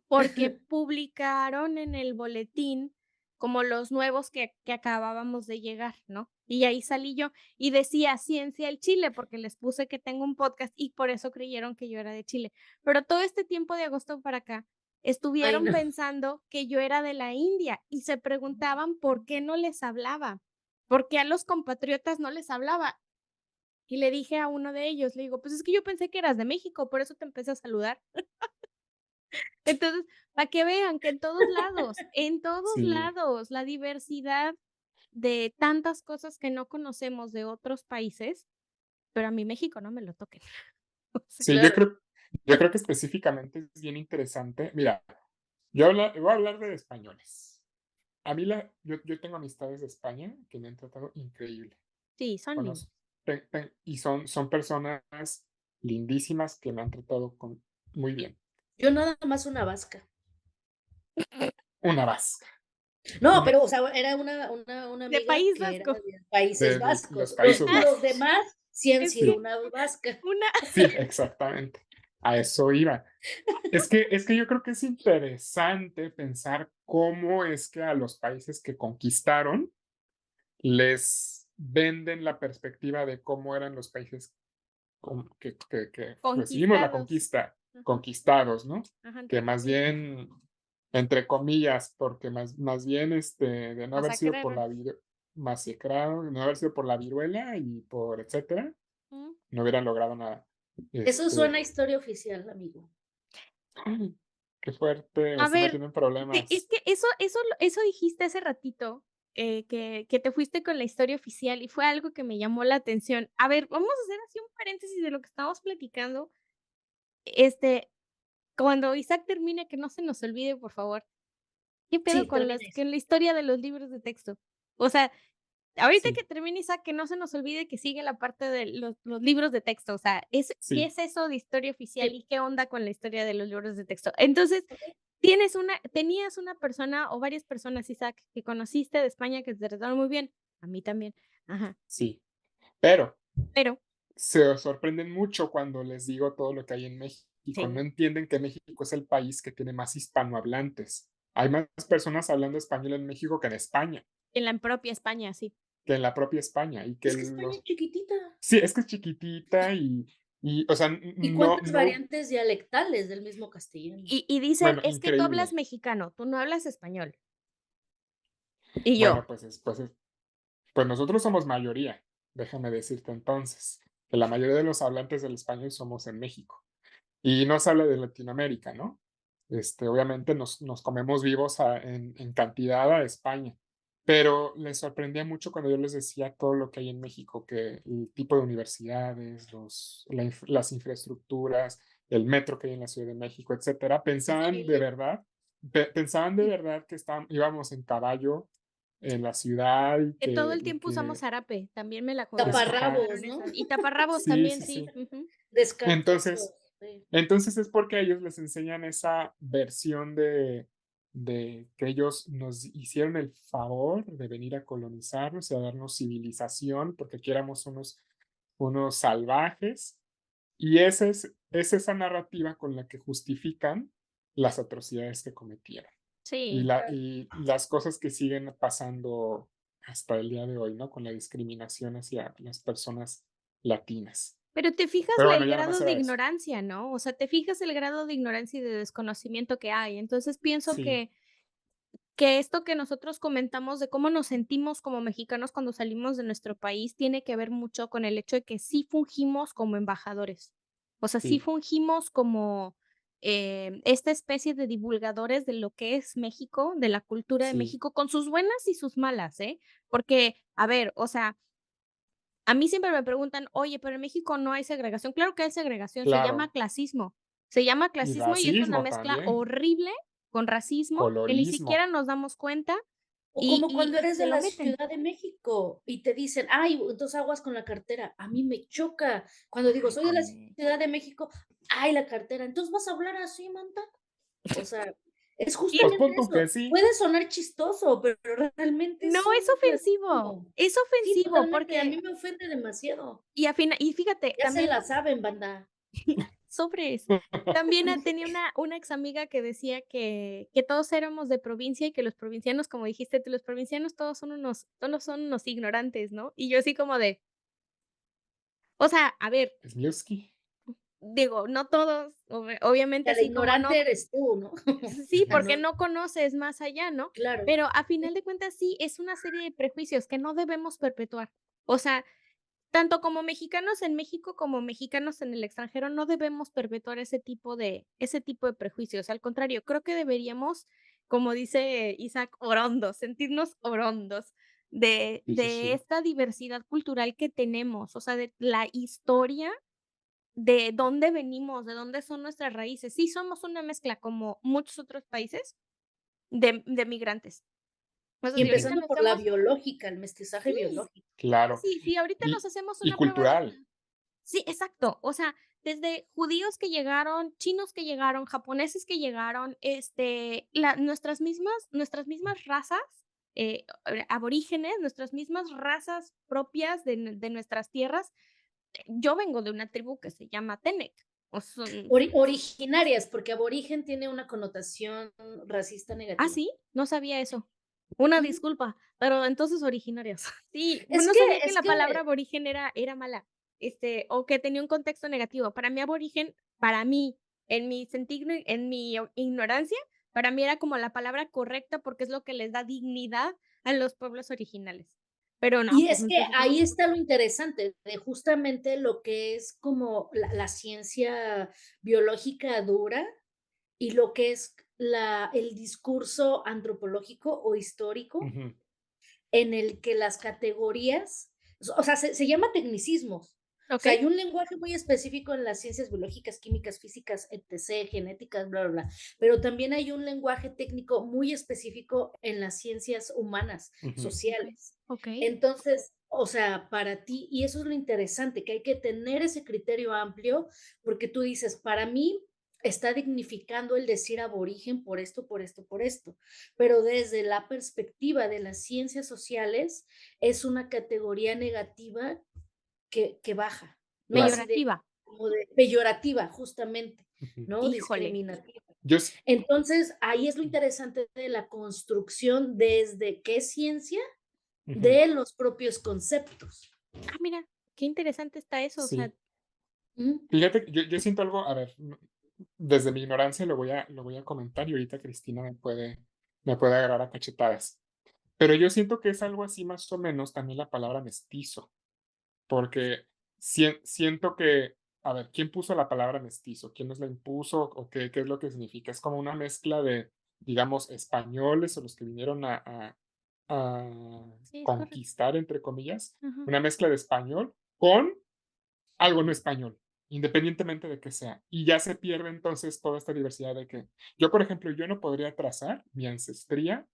porque publicaron en el boletín como los nuevos que acabábamos de llegar, ¿no? Y ahí salí yo y decía Ciencia el Chile, porque les puse que tengo un podcast y por eso creyeron que yo era de Chile. Pero todo este tiempo de agosto para acá, Ay, estuvieron no. pensando que yo era de la India y se preguntaban por qué no les hablaba, por qué a los compatriotas no les hablaba. Y le dije a uno de ellos, le digo, pues es que yo pensé que eras de México, por eso te empecé a saludar. Entonces, para que vean que en todos Sí. lados, la diversidad de tantas cosas que no conocemos de otros países, pero a mí México no me lo toquen. O sea, Sí, Claro. yo creo que específicamente es bien interesante. Mira, voy a hablar de españoles. a mí yo tengo amistades de España que me han tratado increíble. Sí, son lindos. Conozco, y son personas lindísimas que me han tratado muy bien. Yo nada más una vasca. Una vasca, No, una pero, o sea, era una De amiga País que era Vasco. de Países de los Vascos. Países Los Bajos. demás sí han Es sido que una vasca. una, Sí, exactamente. A eso iba. Es que yo creo que es interesante pensar cómo es que a los países que conquistaron les venden la perspectiva de cómo eran los países que recibimos la conquistados. conquista, Ajá, conquistados, ¿no? ajá, Que entre más comillas. bien, entre comillas, porque más bien de no haber sido por Masacraron. la masacrado, de no haber sido por la viruela y por etcétera, Mm. no hubieran logrado nada. Eso suena a Este, historia oficial, amigo. Ay, qué fuerte, me A estoy ver, metiendo en es problemas. que eso dijiste hace ratito, que te fuiste con la historia oficial y fue algo que me llamó la atención. A ver, vamos a hacer así un paréntesis de lo que estábamos platicando. Este, cuando Isaac termine, que no se nos olvide, por favor. ¿Qué pedo Sí, con termines. con la historia de los libros de texto? O sea, ahorita Sí, que termine Isaac, que no se nos olvide que sigue la parte de los libros de texto. O sea, ¿qué sí. es eso de historia oficial Sí, y qué onda con la historia de los libros de texto? Entonces, okey. tenías una persona o varias personas, Isaac, que conociste de España que te trataron muy bien. A mí también. Ajá. Sí, pero Pero se sorprenden mucho cuando les digo todo lo que hay en México. No sí, entienden que México es el país que tiene más hispanohablantes. Hay más personas hablando español en México que en España, en la propia España, sí. que en la propia España. Y que Es que España es chiquitita. sí, es que es chiquitita o sea, ¿Y no, cuántas no, variantes dialectales del mismo castellano? Y dicen, bueno, es que tú hablas increíble. mexicano, tú no hablas español. Y yo, Bueno, pues nosotros somos mayoría, déjame decirte entonces, que la mayoría de los hablantes del español somos en México. Y no se habla de Latinoamérica, ¿no? Obviamente nos comemos vivos en cantidad a España, pero les sorprendía mucho cuando yo les decía todo lo que hay en México, que el tipo de universidades, las infraestructuras, el metro que hay en la Ciudad de México, etcétera, ¿En serio? pensaban de verdad que íbamos en caballo en la ciudad y que todo que, el y tiempo usamos que zarape, también me la ajá, Taparrabos, contaron ¿no? esa. Y taparrabos sí, también, sí, sí. sí. Ujú. Entonces, Descalcitos, sí. entonces es porque a ellos les enseñan esa versión de que ellos nos hicieron el favor de venir a colonizarnos y a darnos civilización, porque aquí éramos unos salvajes. Y es esa narrativa con la que justifican las atrocidades que cometieron Sí. y las cosas que siguen pasando hasta el día de hoy, ¿no? Con la discriminación hacia las personas latinas. Pero te fijas Pero bueno, el ya nada más grado de era eso. ignorancia, ¿no? O sea, te fijas el grado de ignorancia y de desconocimiento que hay. Entonces pienso Sí, que esto que nosotros comentamos de cómo nos sentimos como mexicanos cuando salimos de nuestro país tiene que ver mucho con el hecho de que sí fungimos como embajadores. O sea, sí sí, fungimos como esta especie de divulgadores de lo que es México, de la cultura de sí, México, con sus buenas y sus malas, ¿eh? Porque, a ver, o sea, a mí siempre me preguntan: "Oye, pero en México no hay segregación". Claro que hay segregación, se llama claro. clasismo. Se llama Y clasismo y es una racismo mezcla también, horrible con racismo que ni colorismo. siquiera nos damos cuenta O como cuando y eres te de lo la meten. Ciudad de México y te dicen: "Ay, entonces aguas con la cartera". A mí me choca cuando digo: Ay, "Soy de la también. Ciudad de México". "Ay, la cartera". Entonces, ¿vas a hablar así, manta? O sea, es Pues justamente pon tú que eso. sí. Puede sonar chistoso, pero realmente No, es un racismo. es Sí, ofensivo totalmente, a porque mí me ofende demasiado. y fíjate, Ya se también la saben, banda. sobres. También tenía una ex amiga que decía que todos éramos de provincia y que los provincianos, como dijiste tú, los provincianos todos son unos ignorantes, ¿no? Y yo así como de, o sea, a ver, Smiewski. digo, no todos, obviamente, Ya la así como no ignorante eres tú, ¿no? sí, O sea, porque no, no conoces más allá, ¿no? claro. Pero a final de cuentas sí, es una serie de prejuicios que no debemos perpetuar. O sea, tanto como mexicanos en México como mexicanos en el extranjero, no debemos perpetuar ese tipo de prejuicios. Al contrario, creo que deberíamos, como dice Isaac, orondos, sentirnos orondos Sí, sí, de sí, esta diversidad cultural que tenemos, o sea, de la historia de dónde venimos, de dónde son nuestras raíces. Sí, somos una mezcla, como muchos otros países, de migrantes. O sea, Y si ahorita empezando nos por la vemos, biológica, el mestizaje sí, biológico. Claro. sí, sí, ahorita Y, nos hacemos y una prueba de cultural. ADN. Sí, exacto. O sea, desde judíos que llegaron, chinos que llegaron, japoneses que llegaron, nuestras mismas razas, aborígenes, nuestras mismas razas propias de nuestras tierras. Yo vengo de una tribu que se llama Tenec. O son, Originarias, porque aborigen tiene una connotación racista negativa. sí, no sabía eso. Una Ujú. disculpa, pero entonces originarias. Sí, Es no que, sabía que es la que, palabra aborigen era mala, o que tenía un contexto negativo. Para mí aborigen, para mí, en mi ignorancia, para mí era como la palabra correcta porque es lo que les da dignidad a los pueblos originales. Pero no, y pues es que entonces no. ahí está lo interesante de justamente lo que es como la ciencia biológica dura y lo que es el discurso antropológico o histórico Ujú, en el que las categorías, o sea, se llama tecnicismos. O ¿Ok? sea, hay un lenguaje muy específico en las ciencias biológicas, químicas, físicas, etc., genéticas, bla, bla, bla. Pero también hay un lenguaje técnico muy específico en las ciencias humanas, ujú. Ok, sociales. ok. Entonces, o sea, para ti, y eso es lo interesante, que hay que tener ese criterio amplio, porque tú dices, para mí está dignificando el decir aborigen por esto, por esto, por esto, pero desde la perspectiva de las ciencias sociales es una categoría negativa que baja, ¿no? Claro. Así de, Peyorativa. como de peyorativa, justamente, Ujú. ¿no? Híjole. Discriminativa. Yo, s- Entonces, ahí es lo interesante de la construcción desde qué ciencia ujú, de los propios conceptos. Mira, qué interesante está eso. O sea, sí. ¿Mm? Fíjate que yo siento algo, a ver, desde mi ignorancia lo voy a comentar y ahorita Cristina me puede agarrar a cachetadas. Pero yo siento que es algo así más o menos también la palabra mestizo, porque siento que, a ver, ¿quién puso la palabra mestizo? ¿Quién nos la impuso o qué es lo que significa? Es como una mezcla de, digamos, españoles o los que vinieron a sí, es correcto. conquistar, entre comillas, Ajá. una mezcla de español con algo no español, independientemente de qué sea. Y ya se pierde entonces toda esta diversidad de que yo, por ejemplo, yo no podría trazar mi ancestría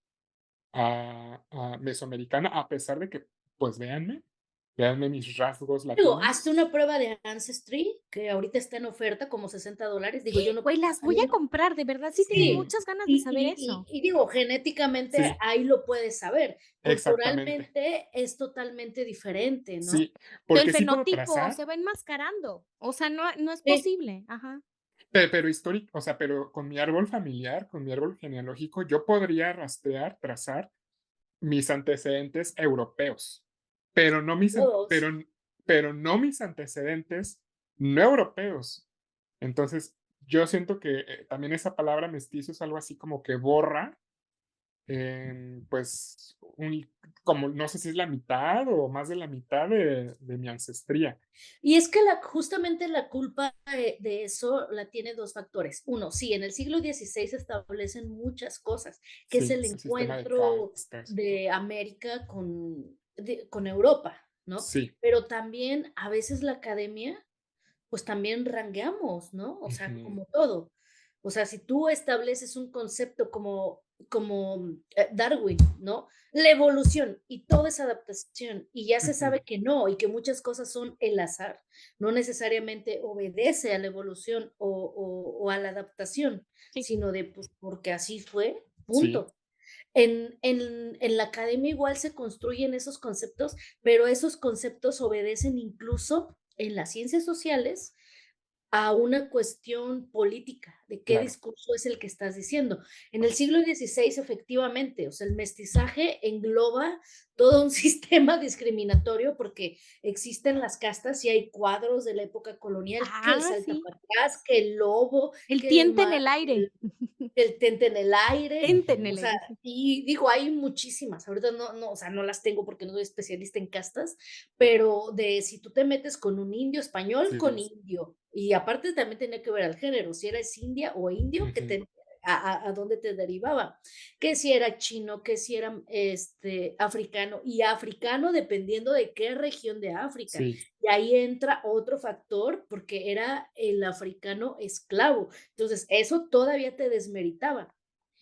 a mesoamericana, a pesar de que, pues véanme mis rasgos Digo, hazte latinos. una prueba de Ancestry, que ahorita está en oferta como $60. Digo, yo no, Güey, las a voy mí a no. comprar, de verdad, sí tengo Sí, Sí, muchas ganas de y, saber y, y, eso. y digo, genéticamente sí, ahí lo puedes saber. exactamente. Culturalmente es totalmente diferente, ¿no? Sí, El porque sí puedo fenotipo trazar, se va enmascarando. O sea, no es Sí, posible. Ajá. pero histórico, o sea, pero con mi árbol familiar, con mi árbol genealógico, yo podría rastrear, trazar mis antecedentes europeos, pero no mis, an- todos. pero no mis antecedentes no europeos. Entonces, yo siento que también esa palabra mestizo es algo así como que borra, pues, como no sé si es la mitad o más de la mitad de mi ancestría. Y es que justamente la culpa de eso la tiene dos factores. Uno, sí, en el siglo XVI se establecen muchas cosas, que es Sí, el el sistema de encuentro castas. de América con Europa, ¿no? Sí. Pero también a veces la academia pues también rangueamos, ¿no? O sea, Ujú, como todo. O sea, si tú estableces un concepto como Darwin, ¿no? La evolución y toda esa adaptación, y ya se ujú, sabe que no, y que muchas cosas son el azar, no necesariamente obedece a la evolución o a la adaptación, Sí. sino de pues, porque así fue, sí. punto. En la academia igual se construyen esos conceptos, pero esos conceptos obedecen incluso en las ciencias sociales a una cuestión política, de qué Claro. discurso es el que estás diciendo. En el siglo XVI, efectivamente, o sea, el mestizaje engloba todo un sistema discriminatorio porque existen las castas y hay cuadros de la época colonial, que el Sí. saltapatrás, que el lobo, El que el tiente en mar, el aire. el tente en el aire, Tente en Ujú, el o sea, aire, sí. y digo, hay muchísimas, ahorita no, o sea, no las tengo porque no soy especialista en castas, pero de si tú te metes con un indio español, sí, con indio, y aparte también tenía que ver al género, si eres india o indio, ujú, a dónde te derivaba, que si era chino, que si era africano, y africano dependiendo de qué región de África, sí. y ahí entra otro factor, porque era el africano esclavo, entonces eso todavía te desmeritaba.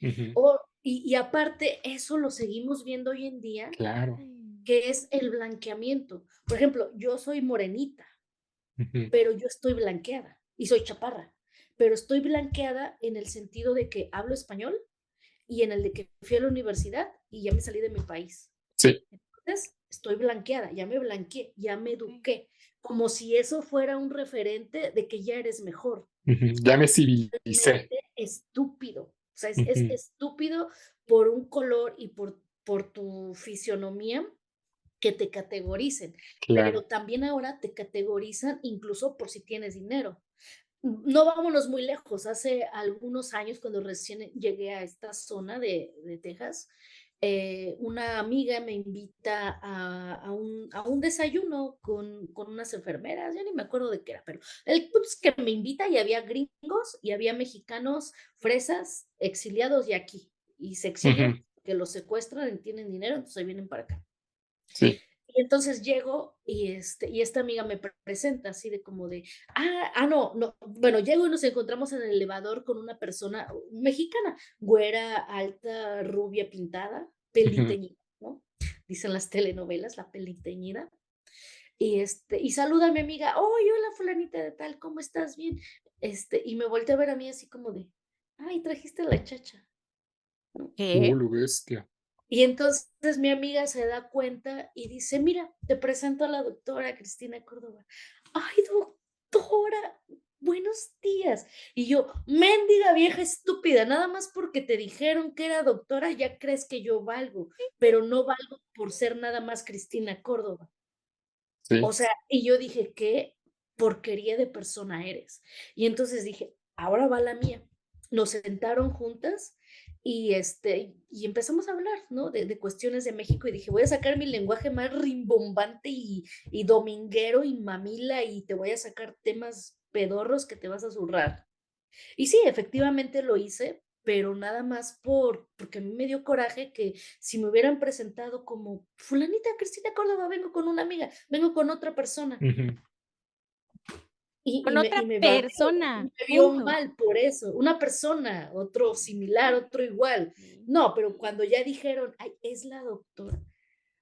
Ujú, Y aparte, eso lo seguimos viendo hoy en día, Claro. que es el blanqueamiento. Por ejemplo, yo soy morenita, Ujú. pero yo estoy blanqueada y soy chaparra, pero estoy blanqueada en el sentido de que hablo español y en el de que fui a la universidad y ya me salí de mi país. Sí. Entonces, estoy blanqueada, ya me blanqueé, ya me Ok. eduqué, como si eso fuera un referente de que ya eres mejor. Ujú. Ya me civilicé. Realmente estúpido. O sea, es Ujú. estúpido por un color y por tu fisionomía que te categoricen, Claro. pero también ahora te categorizan incluso por si tienes dinero. No vámonos muy lejos. Hace algunos años, cuando recién llegué a esta zona de Texas, una amiga me invita a un desayuno con unas enfermeras, ya ni me acuerdo de qué era, pero el punto es que me invita y había gringos y había mexicanos, fresas, exiliados y aquí, y se exilian, Ujú. que los secuestran y tienen dinero, entonces ahí vienen para acá. Sí. Y entonces llego y esta amiga me presenta así de como de, no, no, bueno, llego y nos encontramos en el elevador con una persona mexicana, güera, alta, rubia, pintada, Ujú. peliteñida, ¿no? Dicen las telenovelas, la peliteñida. Y saluda a mi amiga, oye, hola fulanita de tal, ¿cómo estás? Bien. Y me volteé a ver a mí así como de, ay, trajiste a la chacha, ¿no? ¿Qué? Lo bestia. Y entonces mi amiga se da cuenta y dice, mira, te presento a la doctora Cristina Córdoba. Ay, doctora, buenos días. Y yo, mendiga vieja estúpida, nada más porque te dijeron que era doctora, ya crees que yo valgo, pero no valgo por ser nada más Cristina Córdoba. O Sí. sea, y yo dije, qué porquería de persona eres. Y entonces dije, ahora va la mía. Nos sentaron juntas y empezamos a hablar, ¿no? De cuestiones de México y dije, voy a sacar mi lenguaje más rimbombante y dominguero y mamila y te voy a sacar temas pedorros que te vas a zurrar. Y sí, efectivamente lo hice, pero nada más porque a mí me dio coraje que si me hubieran presentado como fulanita Cristina Córdoba, vengo con una amiga, vengo con otra persona, Ujú. y, Con y me, otra y me bardeó, y persona, me vio punto. mal por eso, una persona, otro similar, otro igual. No, pero cuando ya dijeron, ay, es la doctora,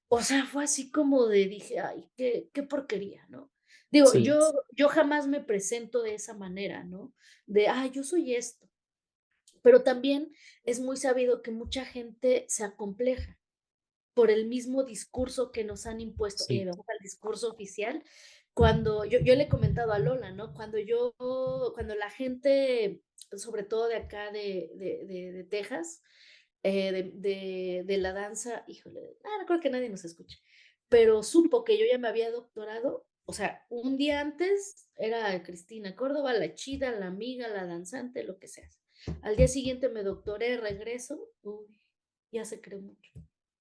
o sea, fue así como dije, ay, qué porquería, ¿no? Digo, Sí. yo jamás me presento de esa manera, ¿no? Yo soy esto. Pero también es muy sabido que mucha gente se acompleja por el mismo discurso que nos han impuesto. Y ahí Sí. vamos al discurso oficial. Cuando yo le he comentado a Lola, ¿no? Cuando la gente, sobre todo de acá de Texas, de la danza, híjole, no creo que nadie nos escuche, pero supo que yo ya me había doctorado. O sea, un día antes era Cristina Córdoba, la chida, la amiga, la danzante, lo que sea. Al día siguiente me doctoré, regreso, uy, ya se cree mucho.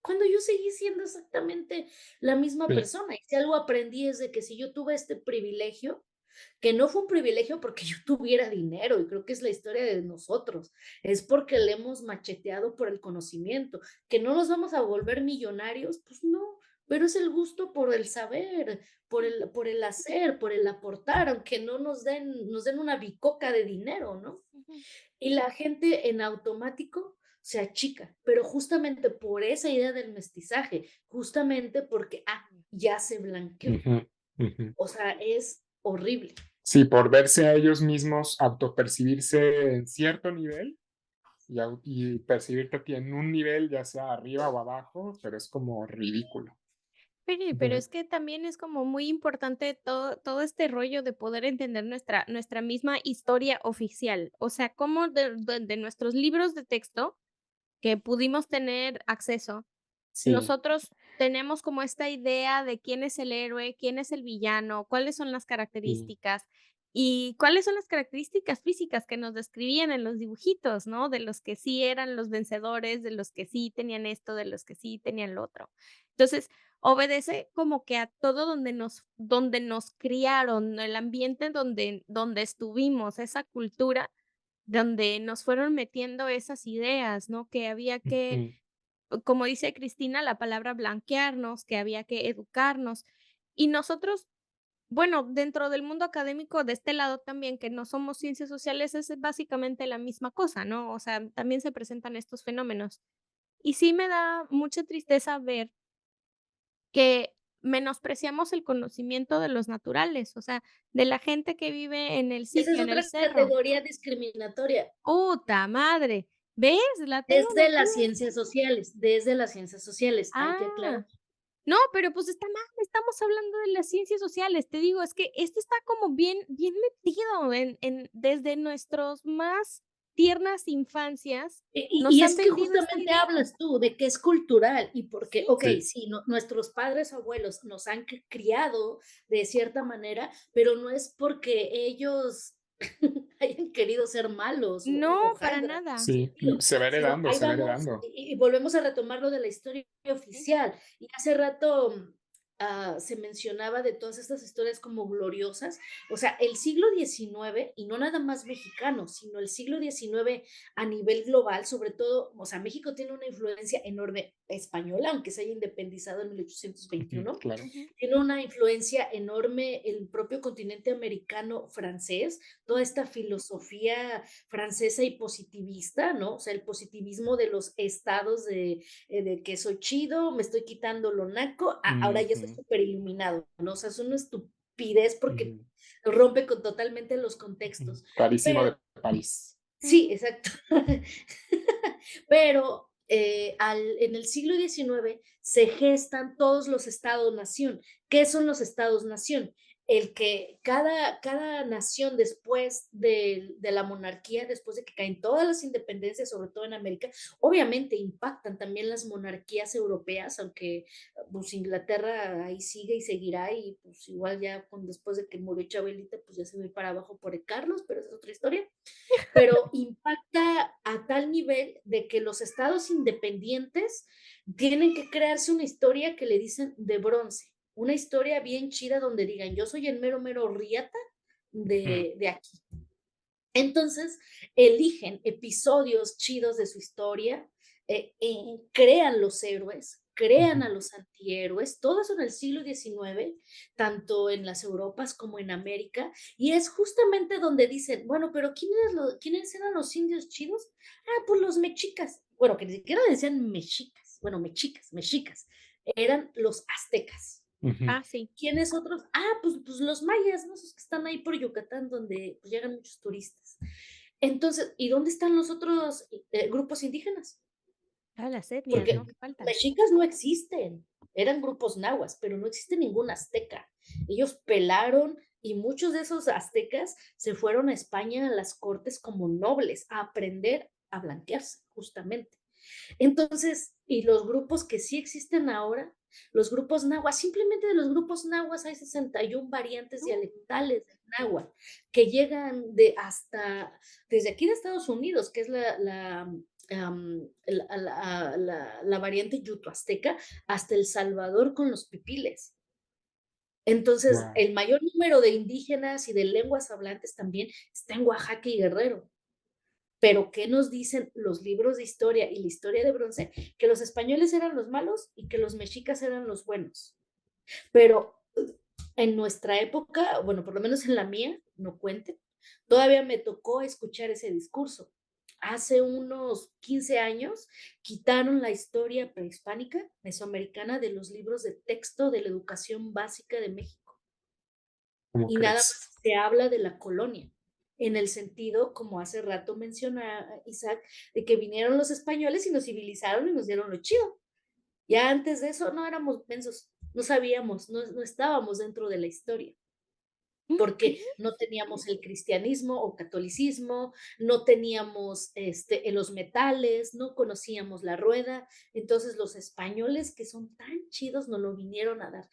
Cuando yo seguí siendo exactamente la misma Sí. persona. Y si algo aprendí es de que si yo tuve este privilegio, que no fue un privilegio porque yo tuviera dinero, y creo que es la historia de nosotros, es porque le hemos macheteado por el conocimiento, que no nos vamos a volver millonarios, pues no, pero es el gusto por el saber, por el hacer, por el aportar, aunque no nos den una bicoca de dinero, ¿no? Ujú. Y la gente en automático se achica, pero justamente por esa idea del mestizaje, justamente porque, ya se blanqueó. Ujú. Ujú. O sea, es horrible. Sí, por verse a ellos mismos, autopercibirse en cierto nivel y percibirte a ti en un nivel, ya sea arriba o abajo, pero es como ridículo. Pero Ujú. es que también es como muy importante todo este rollo de poder entender nuestra misma historia oficial. O sea, cómo de nuestros libros de texto que pudimos tener acceso, Sí. nosotros tenemos como esta idea de quién es el héroe, quién es el villano, cuáles son las Sí. características y cuáles son las características físicas que nos describían en los dibujitos, ¿no? De los que sí eran los vencedores, de los que sí tenían esto, de los que sí tenían lo otro. Entonces, obedece como que a todo donde nos criaron, el ambiente donde estuvimos, esa cultura donde nos fueron metiendo esas ideas, ¿no? Que había que, Ujú. como dice Cristina, la palabra blanquearnos, que había que educarnos. Y nosotros bueno, dentro del mundo académico de este lado también, que no somos ciencias sociales, es básicamente la misma cosa, ¿no? O sea, también se presentan estos fenómenos. Y sí me da mucha tristeza ver que menospreciamos el conocimiento de los naturales, o sea, de la gente que vive en el Esa sitio, es en el otra cerro. categoría discriminatoria. ¡Puta madre! ¿Ves? La tengo Desde metida. las ciencias sociales, desde las ciencias sociales, hay que Ah. aclarar. No, pero pues está mal, estamos hablando de las ciencias sociales. Te digo, es que esto está como bien metido en desde nuestros más tiernas infancias, Y nos han es que vendido esta justamente idea. hablas tú de que es cultural y porque, Sí. ok, Sí. sí, nuestros padres o abuelos nos han criado de cierta manera, pero no es porque ellos hayan querido ser malos No, o para hojaldras, nada. Sí, sentido, se va sino heredando, ahí se va vamos heredando. y volvemos a retomar lo de la historia Sí. oficial. Y hace rato se mencionaba de todas estas historias como gloriosas. O sea, el siglo XIX, y no nada más mexicano, sino el siglo XIX a nivel global, sobre todo, o sea, México tiene una influencia enorme española, aunque se haya independizado en Ujú, 1821, claro. Ujú. tiene una influencia enorme el propio continente americano francés, toda esta filosofía francesa y positivista, ¿no? O sea, el positivismo de los estados de que soy chido, me estoy quitando lo naco, ahora ya estoy Ujú, súper iluminado, ¿no? O sea, es una estupidez porque ujú, rompe con totalmente los ujú. contextos. Clarísimo Pero de París. sí, Ujú. exacto. Pero en el siglo XIX se gestan todos los estados-nación. ¿Qué son los estados-nación? El que cada nación después de la monarquía, después de que caen todas las independencias, sobre todo en América, obviamente impactan también las monarquías europeas, aunque pues Inglaterra ahí sigue y seguirá y pues igual ya después de que murió Chabelita, pues ya se ve para abajo por el Carlos, pero esa es otra historia, pero impacta a tal nivel de que los estados independientes tienen que crearse una historia que le dicen de bronce, una historia bien chida donde digan, yo soy el mero, mero riata Ujú, de aquí. Entonces, eligen episodios chidos de su historia, crean los héroes, crean a ujú. los antihéroes, todo eso en el siglo XIX, tanto en las Europas como en América, y es justamente donde dicen, bueno, pero ¿quiénes eran los indios chidos? Ah, pues los mexicas, bueno, que ni siquiera decían mexicas, bueno, mexicas, eran los aztecas. Ujú. Ah, sí. ¿Quiénes otros? Ah, pues los mayas, ¿no? Esos que están ahí por Yucatán, donde pues, llegan muchos turistas. Entonces, ¿y dónde están los otros grupos indígenas? Ah, las etnias, Porque ¿no? Que faltan. mexicas no existen, eran grupos nahuas, pero no existe ningún azteca. Ellos pelaron y muchos de esos aztecas se fueron a España a las cortes como nobles a aprender a blanquearse, justamente. Entonces, y los grupos que sí existen ahora, los grupos nahuas, simplemente de los grupos nahuas hay 61 variantes No. dialectales del náhuatl que llegan desde aquí de Estados Unidos, que es la variante yuto-azteca, hasta El Salvador con los pipiles. Entonces, Guau. el mayor número de indígenas y de lenguas hablantes también está en Oaxaca y Guerrero. Pero, ¿qué nos dicen los libros de historia y la historia de bronce? Que los españoles eran los malos y que los mexicas eran los buenos. Pero en nuestra época, bueno, por lo menos en la mía, no cuenten, todavía me tocó escuchar ese discurso. Hace unos 15 años quitaron la historia prehispánica mesoamericana de los libros de texto de la educación básica de México ¿Cómo y nada crees? más se habla de la colonia, en el sentido, como hace rato menciona Isaac, de que vinieron los españoles y nos civilizaron y nos dieron lo chido. Ya antes de eso no éramos mensos, no sabíamos, no estábamos dentro de la historia, porque Ujú. no teníamos el cristianismo o catolicismo, no teníamos los metales, no conocíamos la rueda, entonces los españoles que son tan chidos nos lo vinieron a dar.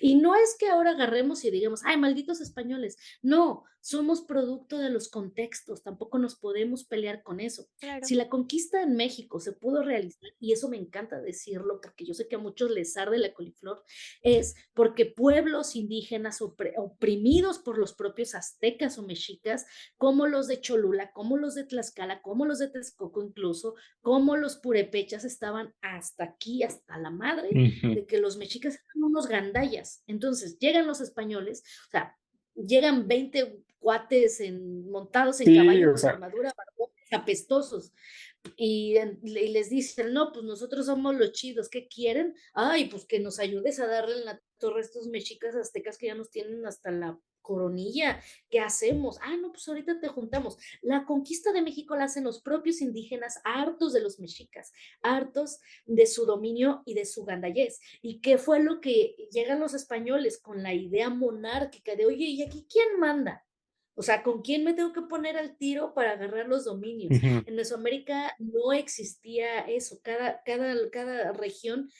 Y no es que ahora agarremos y digamos, ay, malditos españoles. No, somos producto de los contextos, tampoco nos podemos pelear con eso. Claro. Si la conquista en México se pudo realizar, y eso me encanta decirlo, porque yo sé que a muchos les arde la coliflor, es porque pueblos indígenas oprimidos por los propios aztecas o mexicas, como los de Cholula, como los de Tlaxcala, como los de Texcoco incluso, como los purépechas estaban hasta aquí, hasta la madre Ujú. de que los mexicas eran unos gandayas días. Entonces, llegan los españoles, o sea, llegan 20 cuates montados en Sí, caballo o con sea, armadura, barbones, apestosos, y les dicen, no, pues nosotros somos los chidos, ¿qué quieren? Ay, pues que nos ayudes a darle en la torre a estos mexicas aztecas que ya nos tienen hasta la coronilla, ¿qué hacemos? Ah, no, pues ahorita te juntamos. La conquista de México la hacen los propios indígenas, hartos de los mexicas, hartos de su dominio y de su gandallez. ¿Y qué fue lo que llegan los españoles con la idea monárquica de, oye, ¿y aquí quién manda? O sea, ¿con quién me tengo que poner al tiro para agarrar los dominios? ujú, En Mesoamérica no existía eso. Cada región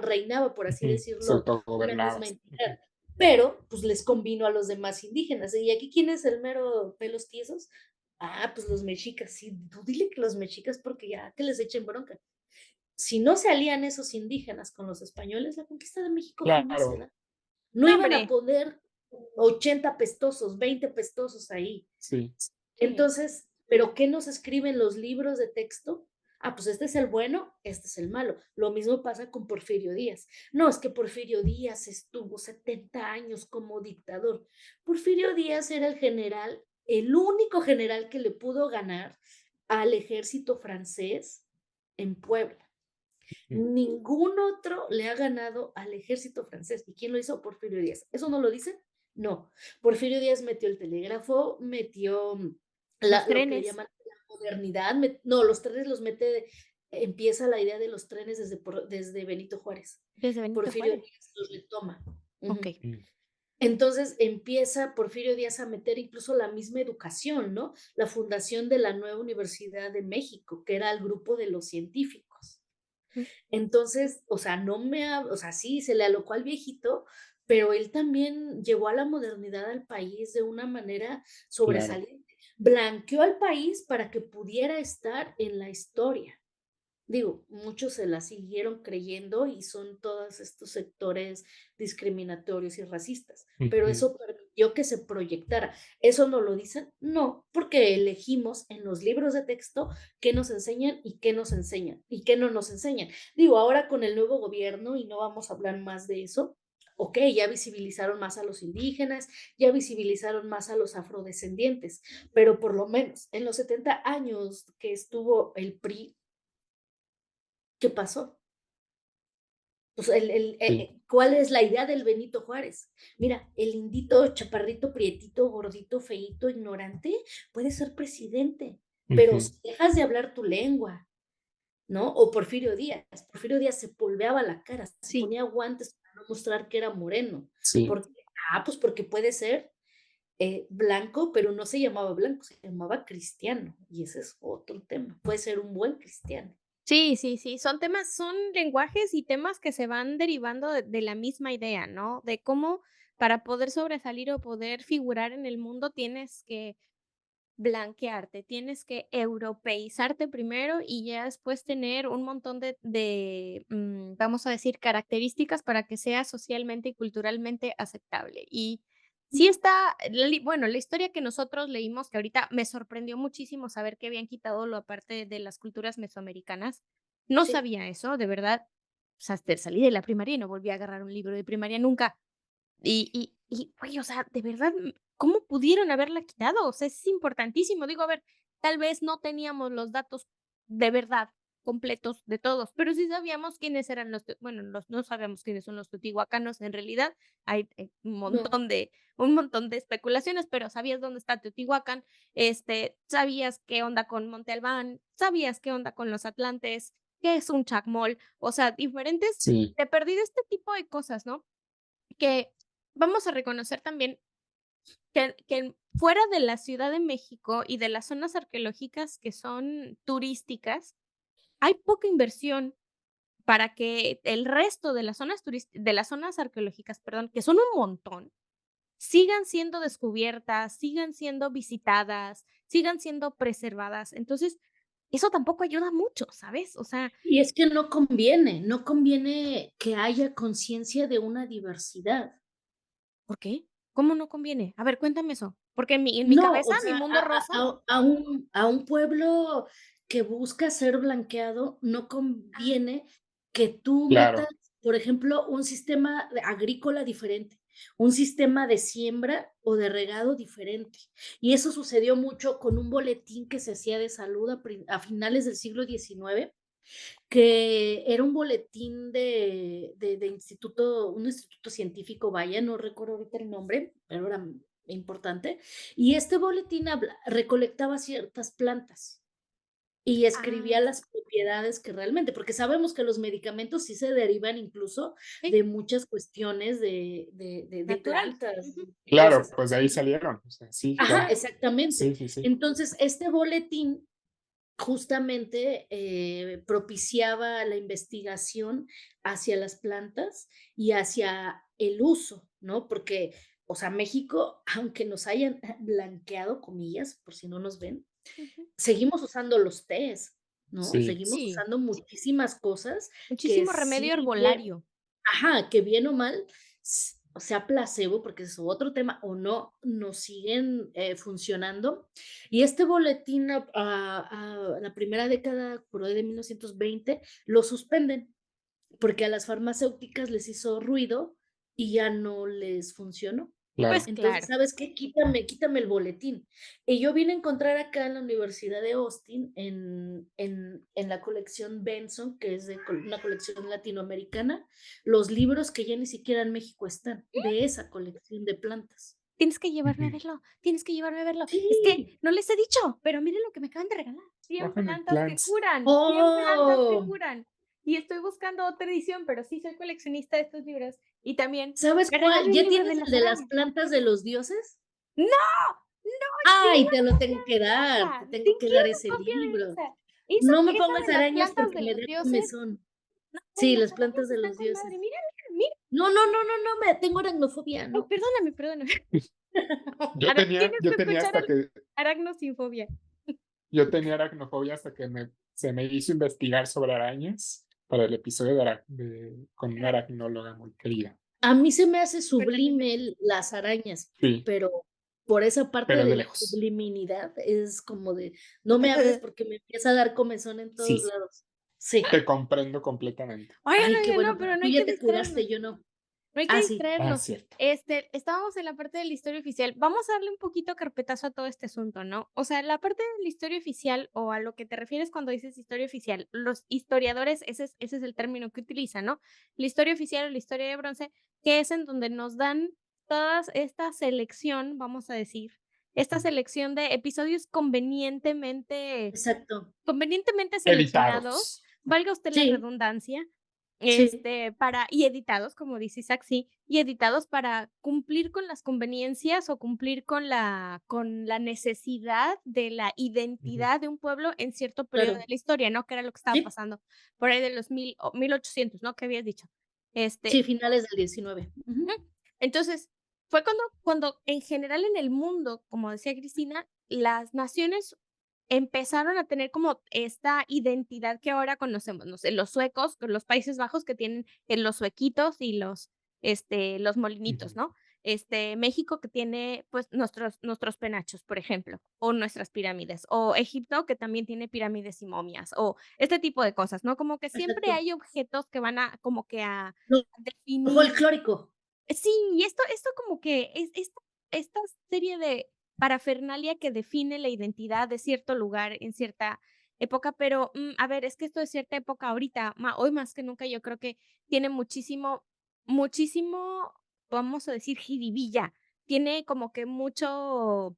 reinaba, por así ujú, se decirlo, una autogobernaba. misma entidad. Pero, pues les convino a los demás indígenas. ¿Y aquí quién es el mero pelos tiesos? Ah, pues los mexicas. Sí, tú dile que los mexicas porque ya que les echen bronca. Si no se alían esos indígenas con los españoles, la conquista de México jamás se Claro, da. No No, iban a hombre. poder 80 pestosos, 20 pestosos ahí. sí, Sí. Entonces, ¿pero qué nos escriben los libros de texto? Ah, pues este es el bueno, este es el malo. Lo mismo pasa con Porfirio Díaz. No, es que Porfirio Díaz estuvo 70 años como dictador. Porfirio Díaz era el general, el único general que le pudo ganar al ejército francés en Puebla. ujú, Ningún otro le ha ganado al ejército francés. ¿Y quién lo hizo? Porfirio Díaz. ¿Eso no lo dicen? No. Porfirio Díaz metió el telégrafo, metió Los lo que trenes llaman la modernidad. No, los trenes los mete, empieza la idea de los trenes desde Benito Juárez. desde Benito Porfirio Juárez. Díaz los retoma. Ok. Ujú. ujú, Entonces empieza Porfirio Díaz a meter incluso la misma educación, ¿no? La fundación de la nueva Universidad de México, que era el grupo de los científicos. Mm. Entonces, o sea, o sea, sí, se le alocó al viejito, pero él también llevó a la modernidad al país de una manera claro, sobresaliente. Blanqueó al país para que pudiera estar en la historia. Digo, muchos se la siguieron creyendo y son todos estos sectores discriminatorios y racistas, pero ujú, eso permitió que se proyectara. ¿Eso no lo dicen? No, porque elegimos en los libros de texto qué nos enseñan y qué nos enseñan y qué no nos enseñan. Digo, ahora con el nuevo gobierno, y no vamos a hablar más de eso, ok, ya visibilizaron más a los indígenas, ya visibilizaron más a los afrodescendientes, pero por lo menos en los 70 años que estuvo el PRI, ¿qué pasó? Pues sí, ¿cuál es la idea del Benito Juárez? Mira, el indito, chaparrito, prietito, gordito, feíto, ignorante, puede ser presidente, pero ujú, si dejas de hablar tu lengua, ¿no? O Porfirio Díaz se polveaba la cara, se Sí. ponía guantes para no mostrar que era moreno. sí, Porque, pues porque puede ser blanco, pero no se llamaba blanco, se llamaba cristiano, y ese es otro tema. Puede ser un buen cristiano. Sí, sí, sí, son temas, son lenguajes y temas que se van derivando de la misma idea, ¿no? De cómo para poder sobresalir o poder figurar en el mundo tienes que blanquearte, tienes que europeizarte primero y ya después tener un montón vamos a decir, características para que sea socialmente y culturalmente aceptable. Y sí está, bueno, la historia que nosotros leímos, que ahorita me sorprendió muchísimo saber que habían quitado la parte de las culturas mesoamericanas. No Sí. sabía eso, de verdad. O sea, salí de la primaria y no volví a agarrar un libro de primaria nunca. Oye, o sea, de verdad, ¿cómo pudieron haberla quitado? O sea, es importantísimo. Digo, a ver, tal vez no teníamos los datos de verdad completos de todos, pero sí sabíamos quiénes eran bueno, no sabemos quiénes son los teotihuacanos en realidad. Hay No, un montón de especulaciones, pero sabías dónde está Teotihuacán, sabías qué onda con Monte Albán, sabías qué onda con los atlantes, qué es un chacmol, o sea, diferentes, sí, te perdí de este tipo de cosas, ¿no? Que vamos a reconocer también que fuera de la Ciudad de México y de las zonas arqueológicas que son turísticas, hay poca inversión para que el resto de las de las zonas arqueológicas, perdón, que son un montón, sigan siendo descubiertas, sigan siendo visitadas, sigan siendo preservadas. Entonces, eso tampoco ayuda mucho, ¿sabes? O sea, y es que no conviene que haya conciencia de una diversidad. ¿por qué? ¿Cómo no conviene? A ver, cuéntame eso, porque en mi No, cabeza, o mi sea, mundo rosa. a un pueblo que busca ser blanqueado no Ah, conviene que tú metas, Claro, por ejemplo, un sistema agrícola diferente, un sistema de siembra o de regado diferente. Y eso sucedió mucho con un boletín que se hacía de salud a finales del siglo XIX, que era un boletín de instituto, un instituto científico, vaya, no recuerdo ahorita el nombre, pero era importante. Y este boletín recolectaba ciertas plantas y escribía Ah, las propiedades que realmente, porque sabemos que los medicamentos sí se derivan incluso sí, de muchas cuestiones de naturales. plantas, Ujú. claro, cosas pues de ahí así. salieron. O sea, sí, Ajá, claro. Claro. exactamente. Sí, sí, sí. Entonces, este boletín justamente propiciaba la investigación hacia las plantas y hacia el uso, ¿no? Porque, o sea, México, aunque nos hayan blanqueado, comillas, por si no nos ven, Ujú. seguimos usando los tés, ¿no? Sí, Seguimos Sí, usando muchísimas cosas que muchísimo remedio sí, bien, herbolario. ajá, que bien o mal, o sea placebo, porque es otro tema, o no, nos siguen funcionando. Y este boletín a la primera década, por ahí de 1920, lo suspenden, porque a las farmacéuticas les hizo ruido y ya no les funcionó. Pues claro. Entonces, claro. ¿sabes qué? Quítame el boletín. Y yo vine a encontrar acá en la Universidad de Austin, en la colección Benson, que es una colección latinoamericana, los libros que ya ni siquiera en México están, de esa colección de plantas. Tienes que llevarme a Ujú. verlo, tienes que llevarme a verlo. Es que Sí. no les he dicho, pero miren lo que me acaban de regalar. 100 Botany plantas que plants. curan, 100 plantas que Oh, curan. Y estoy buscando otra edición, pero sí soy coleccionista de estos libros. Y también ¿sabes me cuál? regaló el ¿Ya libro de tienes las el de las arañas. plantas de los dioses? ¡No! ¡No! Ay, ¡Quiero te lo tengo que una dar, te copia! Sí, tengo que dar quiero ese una copia de libro. esa. No me Esa pongas de las arañas plantas porque de me los da dioses. comezón. No, güey, Sí, las las arañas plantas de están los con madre. dioses. Mira, mira, mira. No, no, no, no, no, me tengo aracnofobia, Ay, no. perdóname, perdóname. Yo Ahora tenía, tienes que yo tenía escuchar hasta el que, aracnosinfobia. yo tenía aracnofobia hasta que se me hizo investigar sobre arañas para el episodio con una aracnóloga muy querida. A mí se me hace Pero también me sublime las arañas, Sí, pero por esa parte pero de de la lejos. subliminidad es como de, no me hables porque me empieza a dar comezón en todos Sí, lados. Sí. te comprendo completamente. Oigan, Ay, qué oigan, bueno, no, pero pero no tú hay ya que te curaste, distraernos. yo no. No hay que Ah, sí. Ah, distraernos. cierto. Estábamos en la parte de la historia oficial. Vamos a darle un poquito carpetazo a todo este asunto, ¿no? O sea, la parte de la historia oficial o a lo que te refieres cuando dices historia oficial, los historiadores, ese es el término que utilizan, ¿no? La historia oficial o la historia de bronce, que es en donde nos dan toda esta selección, vamos a decir, esta selección de episodios Exacto. convenientemente seleccionados, Editados. valga usted la Sí, redundancia, sí, y editados, como dice Isaac, sí, y editados para cumplir con las conveniencias o cumplir con la necesidad de la Ujú. identidad de un pueblo en cierto periodo de claro. la historia, ¿no? Que era lo que estaba Sí, pasando por ahí de los 1800, ¿no? Que habías dicho. sí, Este, finales del 19. ujú. Ujú. Entonces, fue cuando en general en el mundo, como decía Cristina, las naciones empezaron a tener como esta identidad que ahora conocemos, no sé, los suecos, con los Países Bajos que tienen los suequitos y los molinitos, Ujú. ¿no? México que tiene, pues, nuestros penachos, por ejemplo, o nuestras pirámides, o Egipto que también tiene pirámides y momias, o este tipo de cosas, ¿no? Como que siempre Exacto. hay objetos que van a como que a Lo definir. folclórico. Sí, y esto como que es esta serie de parafernalia que define la identidad de cierto lugar en cierta época, pero, a ver, es que esto de cierta época ahorita, hoy más que nunca, yo creo que tiene muchísimo, vamos a decir, jiribilla, tiene como que mucho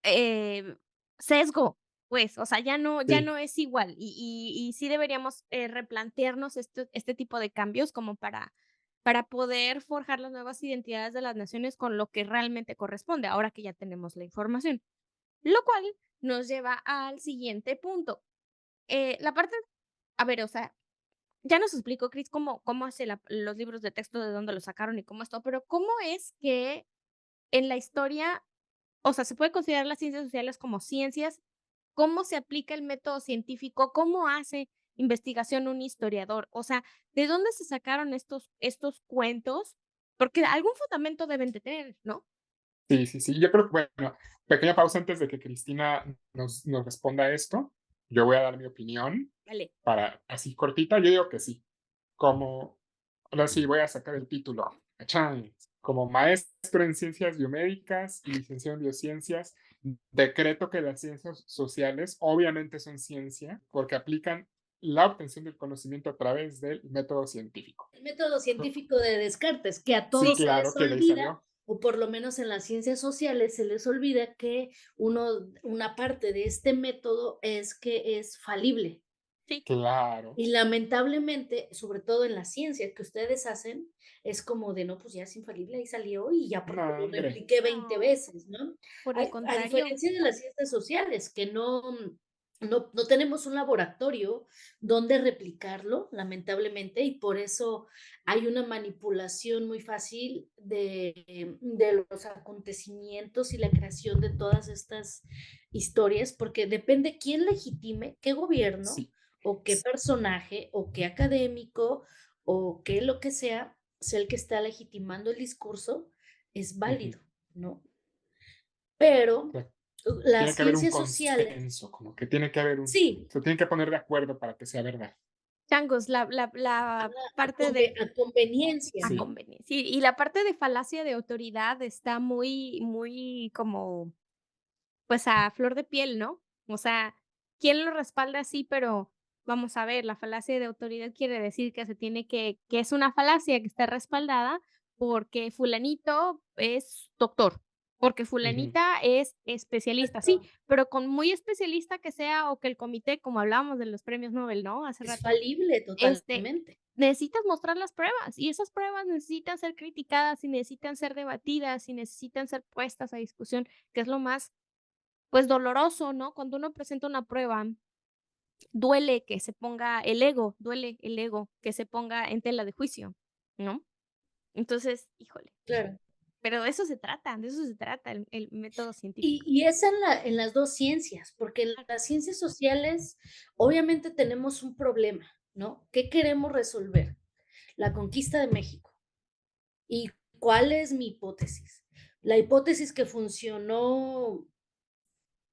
eh, sesgo, pues, o sea, ya Sí. no es igual, y sí deberíamos, replantearnos este tipo de cambios como para poder forjar las nuevas identidades de las naciones con lo que realmente corresponde, ahora que ya tenemos la información. Lo cual nos lleva al siguiente punto. La parte a ver, o sea, ya nos explicó Chris cómo hace los libros de texto, de dónde los sacaron y cómo esto, pero ¿cómo es que en la historia, o sea, se puede considerar las ciencias sociales como ciencias? ¿Cómo se aplica el método científico? ¿Cómo hace investigación un historiador? O sea, ¿de dónde se sacaron estos cuentos? Porque algún fundamento deben de tener, ¿no? Sí, sí, sí. Yo creo que, bueno, pequeña pausa antes de que Cristina nos responda a esto. yo voy a dar mi opinión Vale. para así cortita. Yo digo que sí. Como, ahora sí voy a sacar el título. ¡Achán! Como maestro en ciencias biomédicas y licenciado en biociencias, decreto que las ciencias sociales obviamente son ciencia porque aplican la obtención del conocimiento a través del método científico. El método científico de Descartes, que a Sí, todos se claro, les que de ahí olvida, salió. o por lo menos en las ciencias sociales se les olvida que una parte de este método es que es falible. Sí. Claro. Y lamentablemente, sobre todo en la ciencia que ustedes hacen, es como de, no, pues ya es infalible, ahí salió y ya porque No, lo hombre. repliqué 20 No, veces, ¿no? por el A contrario. diferencia de las ciencias sociales, que no tenemos un laboratorio donde replicarlo, lamentablemente, y por eso hay una manipulación muy fácil de los acontecimientos y la creación de todas estas historias, porque depende quién legitime, qué gobierno Sí. o qué personaje o qué académico o qué lo que sea el que está legitimando el discurso, es válido, ¿no? Pero Claro. Tiene las que haber un ciencias sociales, consenso, como que tiene que haber sí, se tienen que poner de acuerdo para que sea verdad. Changos, la parte de a conveniencia, a Sí, ¿no? conveniencia. Sí, y la parte de falacia de autoridad está muy, muy como, pues, a flor de piel, ¿no? O sea, ¿quién lo respalda así? Pero vamos a ver, la falacia de autoridad quiere decir que se tiene que es una falacia que está respaldada porque fulanito es doctor, porque ujú, fulanita es especialista, sí, pero con muy especialista que sea o que el comité, como hablábamos de los premios Nobel, ¿no? Hace Es rato, falible este, totalmente. necesitas mostrar las pruebas y esas pruebas necesitan ser criticadas y necesitan ser debatidas y necesitan ser puestas a discusión, que es lo más, pues, doloroso, ¿no? Cuando uno presenta una prueba, duele que se ponga el ego, duele el ego que se ponga en tela de juicio, ¿no? Entonces, híjole, Claro. pero de eso se trata el método científico. Y es en las dos ciencias, porque en las ciencias sociales obviamente tenemos un problema, ¿no? ¿Qué queremos resolver? La conquista de México. ¿Y cuál es mi hipótesis? La hipótesis que funcionó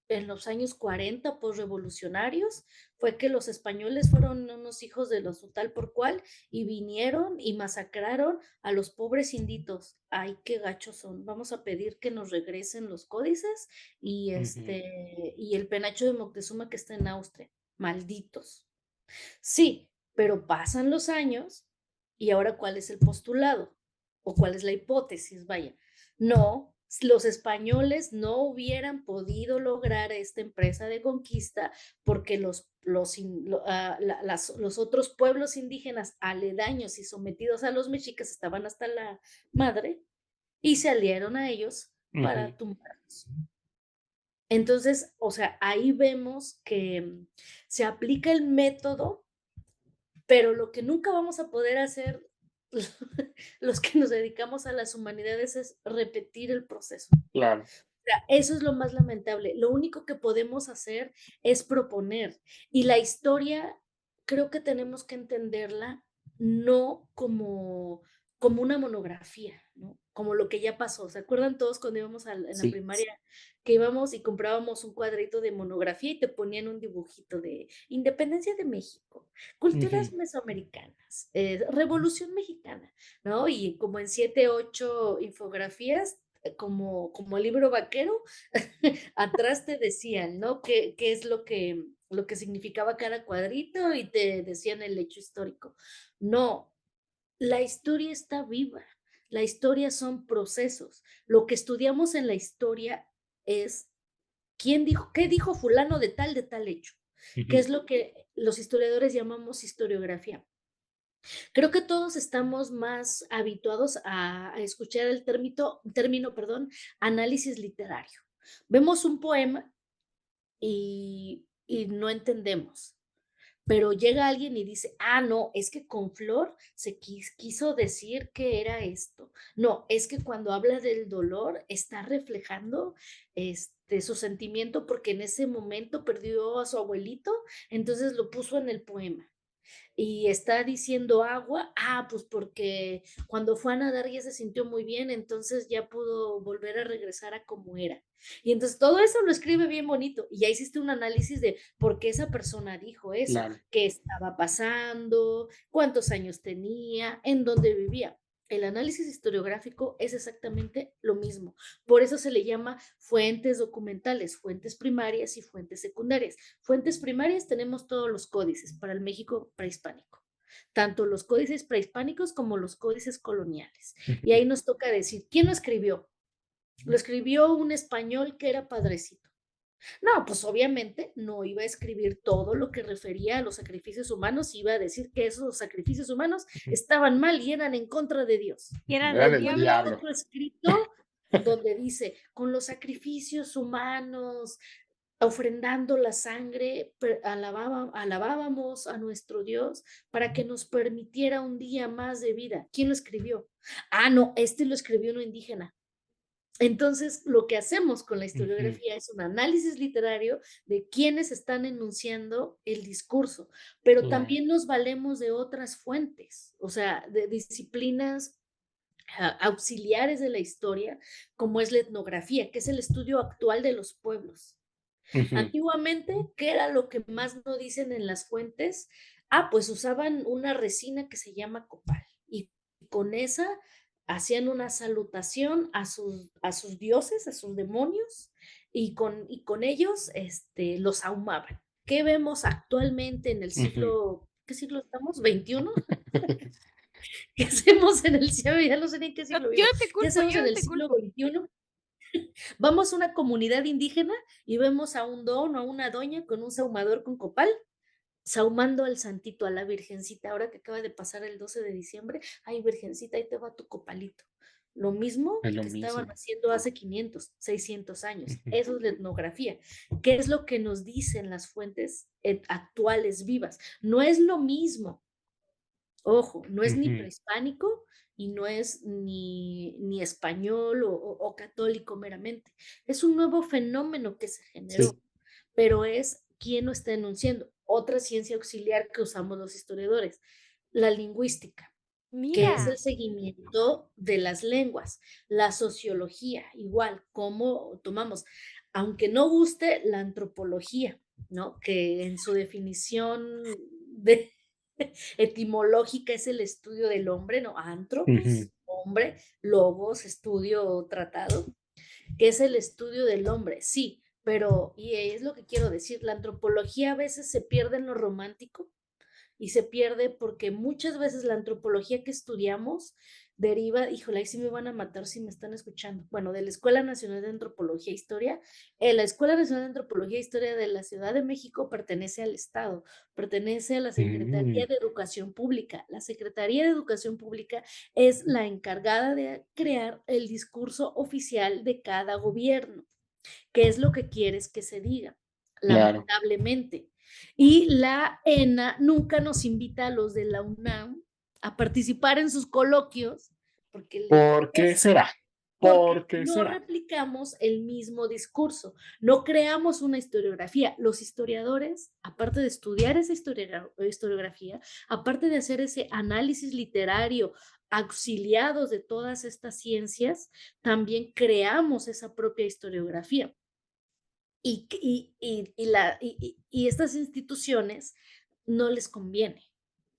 en los años 40 posrevolucionarios fue que los españoles fueron unos hijos de los tal por cual y vinieron y masacraron a los pobres inditos. Ay, qué gachos son. Vamos a pedir que nos regresen los códices y ujú. y el penacho de Moctezuma que está en Austria. Malditos. Sí, pero pasan los años y ahora ¿cuál es el postulado? ¿O cuál es la hipótesis? Vaya, no, los españoles no hubieran podido lograr esta empresa de conquista porque los otros pueblos indígenas aledaños y sometidos a los mexicas estaban hasta la madre y se aliaron a ellos Ujú, para tumbarlos. Entonces, o sea, ahí vemos que se aplica el método, pero lo que nunca vamos a poder hacer los que nos dedicamos a las humanidades es repetir el proceso. claro, O sea, eso es lo más lamentable. Lo único que podemos hacer es proponer. Y la historia, creo que tenemos que entenderla no como una monografía, ¿no? Como lo que ya pasó. ¿Se acuerdan todos cuando íbamos en la sí. primaria que íbamos y comprábamos un cuadrito de monografía y te ponían un dibujito de Independencia de México, culturas Ujú, mesoamericanas, Revolución Mexicana, ¿no? Y como en 7, 8 infografías como el libro vaquero, atrás te decían, ¿no? ¿Qué es lo que significaba cada cuadrito y te decían el hecho histórico? No, la historia está viva, la historia son procesos. Lo que estudiamos en la historia es quién dijo, qué dijo fulano de tal hecho, que ujú, es lo que los historiadores llamamos historiografía. Creo que todos estamos más habituados a escuchar el término, perdón, análisis literario. Vemos un poema y no entendemos, pero llega alguien y dice, ah, no, es que con Flor quiso decir que era esto. No, es que cuando habla del dolor está reflejando su sentimiento porque en ese momento perdió a su abuelito, entonces lo puso en el poema. y está diciendo agua, pues porque cuando fue a nadar ya se sintió muy bien, entonces ya pudo volver a regresar a como era. Y entonces todo eso lo escribe bien bonito y ya hiciste un análisis de por qué esa persona dijo eso, Claro, qué estaba pasando, cuántos años tenía, en dónde vivía. El análisis historiográfico es exactamente lo mismo. Por eso se le llama fuentes documentales, fuentes primarias y fuentes secundarias. Fuentes primarias tenemos todos los códices para el México prehispánico, tanto los códices prehispánicos como los códices coloniales. Y ahí nos toca decir, ¿quién lo escribió? Lo escribió un español que era padrecito. No, pues obviamente no iba a escribir todo lo que refería a los sacrificios humanos, iba a decir que esos sacrificios humanos estaban mal y eran en contra de Dios. Y eran era del del Y había diablo. diablo. otro escrito donde dice, con los sacrificios humanos, ofrendando la sangre, alabábamos a nuestro Dios para que nos permitiera un día más de vida. ¿Quién lo escribió? No, este lo escribió un indígena. Entonces, lo que hacemos con la Ujú, historiografía es un análisis literario de quienes están enunciando el discurso, pero claro. también nos valemos de otras fuentes, o sea, de disciplinas auxiliares de la historia, como es la etnografía, que es el estudio actual de los pueblos. Ujú, Antiguamente, ¿qué era lo que más no dicen en las fuentes? Pues usaban una resina que se llama copal y con esa hacían una salutación a sus dioses, a sus demonios y con ellos los ahumaban. ¿Qué vemos actualmente en el ujú. siglo, qué siglo estamos? ¿21? ¿Qué hacemos en el siglo? Ya no sé ni en qué No, siglo yo vivo. no te ¿Qué culpo, hacemos yo en no el te siglo culpo. XXI? Vamos a una comunidad indígena y vemos a un don o a una doña con un sahumador con copal, sahumando al santito, a la virgencita. Ahora que acaba de pasar el 12 de diciembre, ay, virgencita, ahí te va tu copalito. Lo mismo Es lo que estaban mismo. haciendo hace 500, 600 años. Ujú, Eso es la etnografía. ¿Qué es lo que nos dicen las fuentes actuales vivas? No es lo mismo. Ojo, no es ni ujú. prehispánico y no es ni español o católico meramente. Es un nuevo fenómeno que se Sí. generó, pero es quién lo está enunciando. Otra ciencia auxiliar que usamos los historiadores, la lingüística, que es el Mira, seguimiento de las lenguas, la sociología, igual, cómo tomamos, aunque no guste la antropología, ¿no? Que en su definición de etimológica es el estudio del hombre, ¿no? Ujú, Antropos, hombre, logos, estudio, tratado, que es el estudio del hombre, sí, pero, y es lo que quiero decir, la antropología a veces se pierde en lo romántico y se pierde porque muchas veces la antropología que estudiamos deriva, híjole, ahí sí me van a matar si me están escuchando. Bueno, de la Escuela Nacional de Antropología e Historia, la Escuela Nacional de Antropología e Historia de la Ciudad de México pertenece al Estado, pertenece a la Secretaría mm, de Educación Pública. La Secretaría de Educación Pública es la encargada de crear el discurso oficial de cada gobierno. ¿Qué es lo que quieres que se diga? claro. Lamentablemente. Y la ENA nunca nos invita a los de la UNAM a participar en sus coloquios porque le ¿Por qué protesta, será? porque ¿Por qué no será? replicamos el mismo discurso, no creamos una historiografía. Los historiadores, aparte de estudiar esa historiografía, aparte de hacer ese análisis literario auxiliados de todas estas ciencias, también creamos esa propia historiografía. Y estas instituciones no les conviene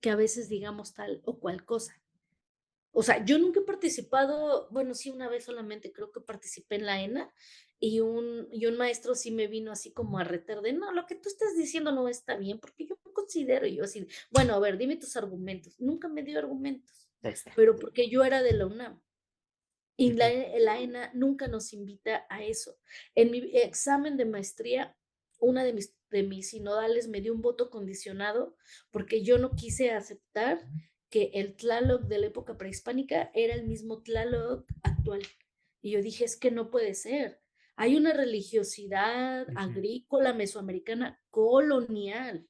que a veces digamos tal o cual cosa. O sea, yo nunca he participado, bueno, sí, una vez solamente creo que participé en la ENA y un maestro sí me vino así como a retar de, no, lo que tú estás diciendo no está bien, porque yo considero, y yo así, bueno, a ver, dime tus argumentos. Nunca me dio argumentos, Ahí está. pero porque yo era de la UNAM. Y Ujú, la ENA nunca nos invita a eso. En mi examen de maestría, una de mis sinodales me dio un voto condicionado porque yo no quise aceptar que el Tlaloc de la época prehispánica era el mismo Tlaloc actual. Y yo dije, es que no puede ser. Hay una religiosidad ujú. agrícola mesoamericana colonial,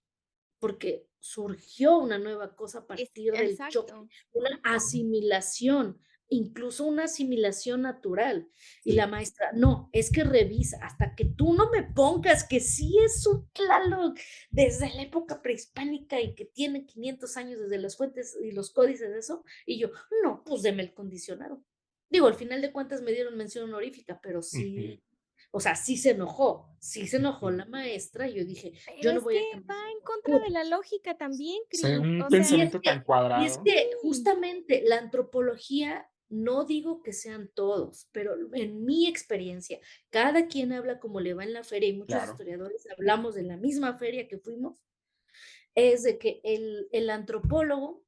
porque surgió una nueva cosa a partir del choque, exacto. una asimilación incluso una asimilación natural. Y la maestra, no, es que revisa, hasta que tú no me pongas que sí es un Tlaloc desde la época prehispánica y que tiene 500 años desde las fuentes y los códices de eso. Y yo, no, pues deme el condicionado. Digo, al final de cuentas me dieron mención honorífica, pero sí, o sea, sí se enojó la maestra. Y yo dije, Pero yo no es voy que a cambiar va mi en contra de postura. la lógica también, Sí, Cris. un O sea, pensamiento tan Y es cuadrado. que sí, justamente la antropología, no digo que sean todos, pero en mi experiencia, cada quien habla como le va en la feria y muchos Claro. historiadores hablamos de la misma feria que fuimos, es de que el antropólogo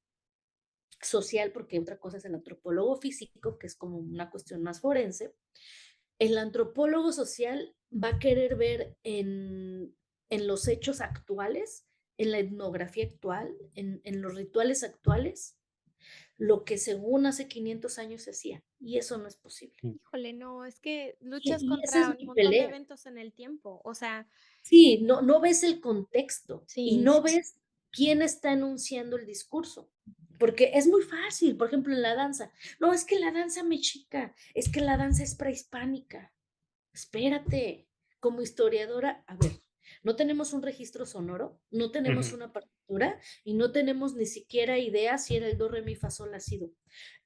social, porque otra cosa es el antropólogo físico, que es como una cuestión más forense, el antropólogo social va a querer ver en los hechos actuales, en la etnografía actual, en los rituales actuales, lo que según hace 500 años se hacía. Y eso no es posible. híjole, no, es que Y, luchas y esa contra es un mi montón de pelea. eventos en el tiempo. O sea, Sí, no ves el contexto y sí, no ves quién está enunciando el discurso. Porque es muy fácil, por ejemplo, en la danza. No, es que la danza mexica, es que la danza es prehispánica. Espérate, como historiadora, a ver, no tenemos un registro sonoro, no tenemos una partitura y no tenemos ni siquiera idea si era el do, re, mi, fa, sol, la, si, do.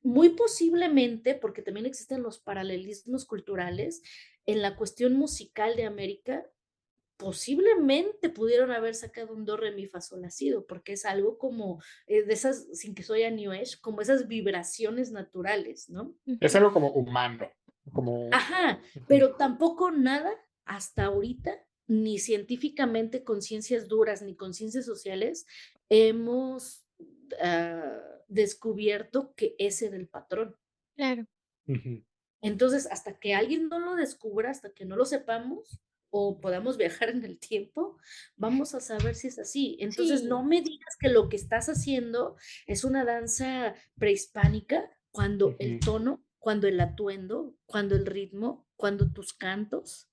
Muy posiblemente, porque también existen los paralelismos culturales, en la cuestión musical de América, posiblemente pudieron haber sacado un do, re, mi, fa, sol, la, si, do, porque es algo como de esas, sin que soy a New Age, como esas vibraciones naturales, ¿no? Es ujú, algo como humano, como... Ajá, pero tampoco nada hasta ahorita, ni científicamente con ciencias duras ni con ciencias sociales, hemos descubierto que ese era el patrón. claro. Entonces, hasta que alguien no lo descubra, hasta que no lo sepamos o podamos viajar en el tiempo, vamos a saber si es así. Entonces, Sí, no me digas que lo que estás haciendo es una danza prehispánica cuando el tono, cuando el atuendo, cuando el ritmo, cuando tus cantos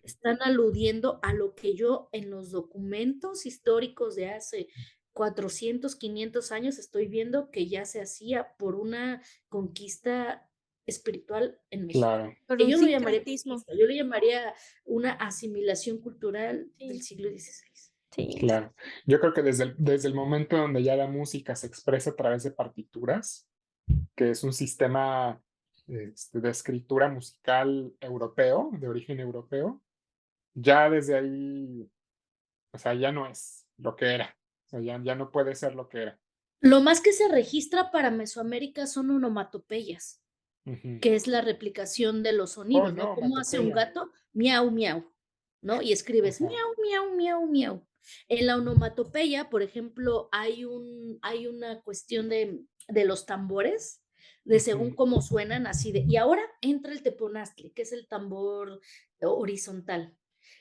están aludiendo a lo que yo en los documentos históricos de hace 400, 500 años estoy viendo que ya se hacía por una conquista espiritual en México. Claro, por Que un yo no llamaría sincretismo. conquista, yo le llamaría una asimilación cultural del Sí, siglo XVI. sí, claro. Yo creo que desde el momento donde ya la música se expresa a través de partituras, que es un sistema de escritura musical europeo, de origen europeo, ya desde ahí, o sea, ya no es lo que era. O sea, ya no puede ser lo que era. Lo más que se registra para Mesoamérica son onomatopeyas, Ujú. que es la replicación de los Oh, sonidos, ¿no? no, ¿Cómo hace un matopeya. gato? Miau, miau, ¿no? Y escribes Ajá. miau, miau, miau, miau. En la onomatopeya, por ejemplo, hay una cuestión de los tambores, de según Ujú. cómo suenan, así de, y ahora entra el teponaztle, que es el tambor horizontal.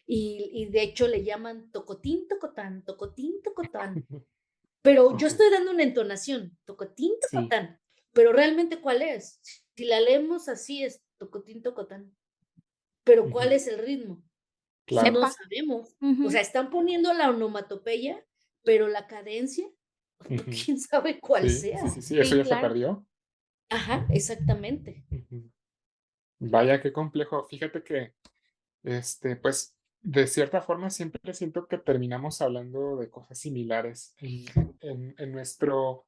Y de hecho le llaman tocotín, tocotán, tocotín, tocotán. Pero yo Ujú. estoy dando una entonación, tocotín, Sí, tocotán, pero realmente ¿cuál es? Si la leemos así es tocotín, tocotán, pero ¿cuál ujú. es el ritmo? Pues Claro. no sepa. sabemos. O Ujú, sea, están poniendo la onomatopeya, pero la cadencia, Ujú. quién sabe cuál Sí, sea. sí, sí, sí, eso sí, ya se claro. perdió. Ajá, exactamente. Ujú. Vaya, qué complejo. Fíjate que, pues, de cierta forma siempre siento que terminamos hablando de cosas similares. En nuestro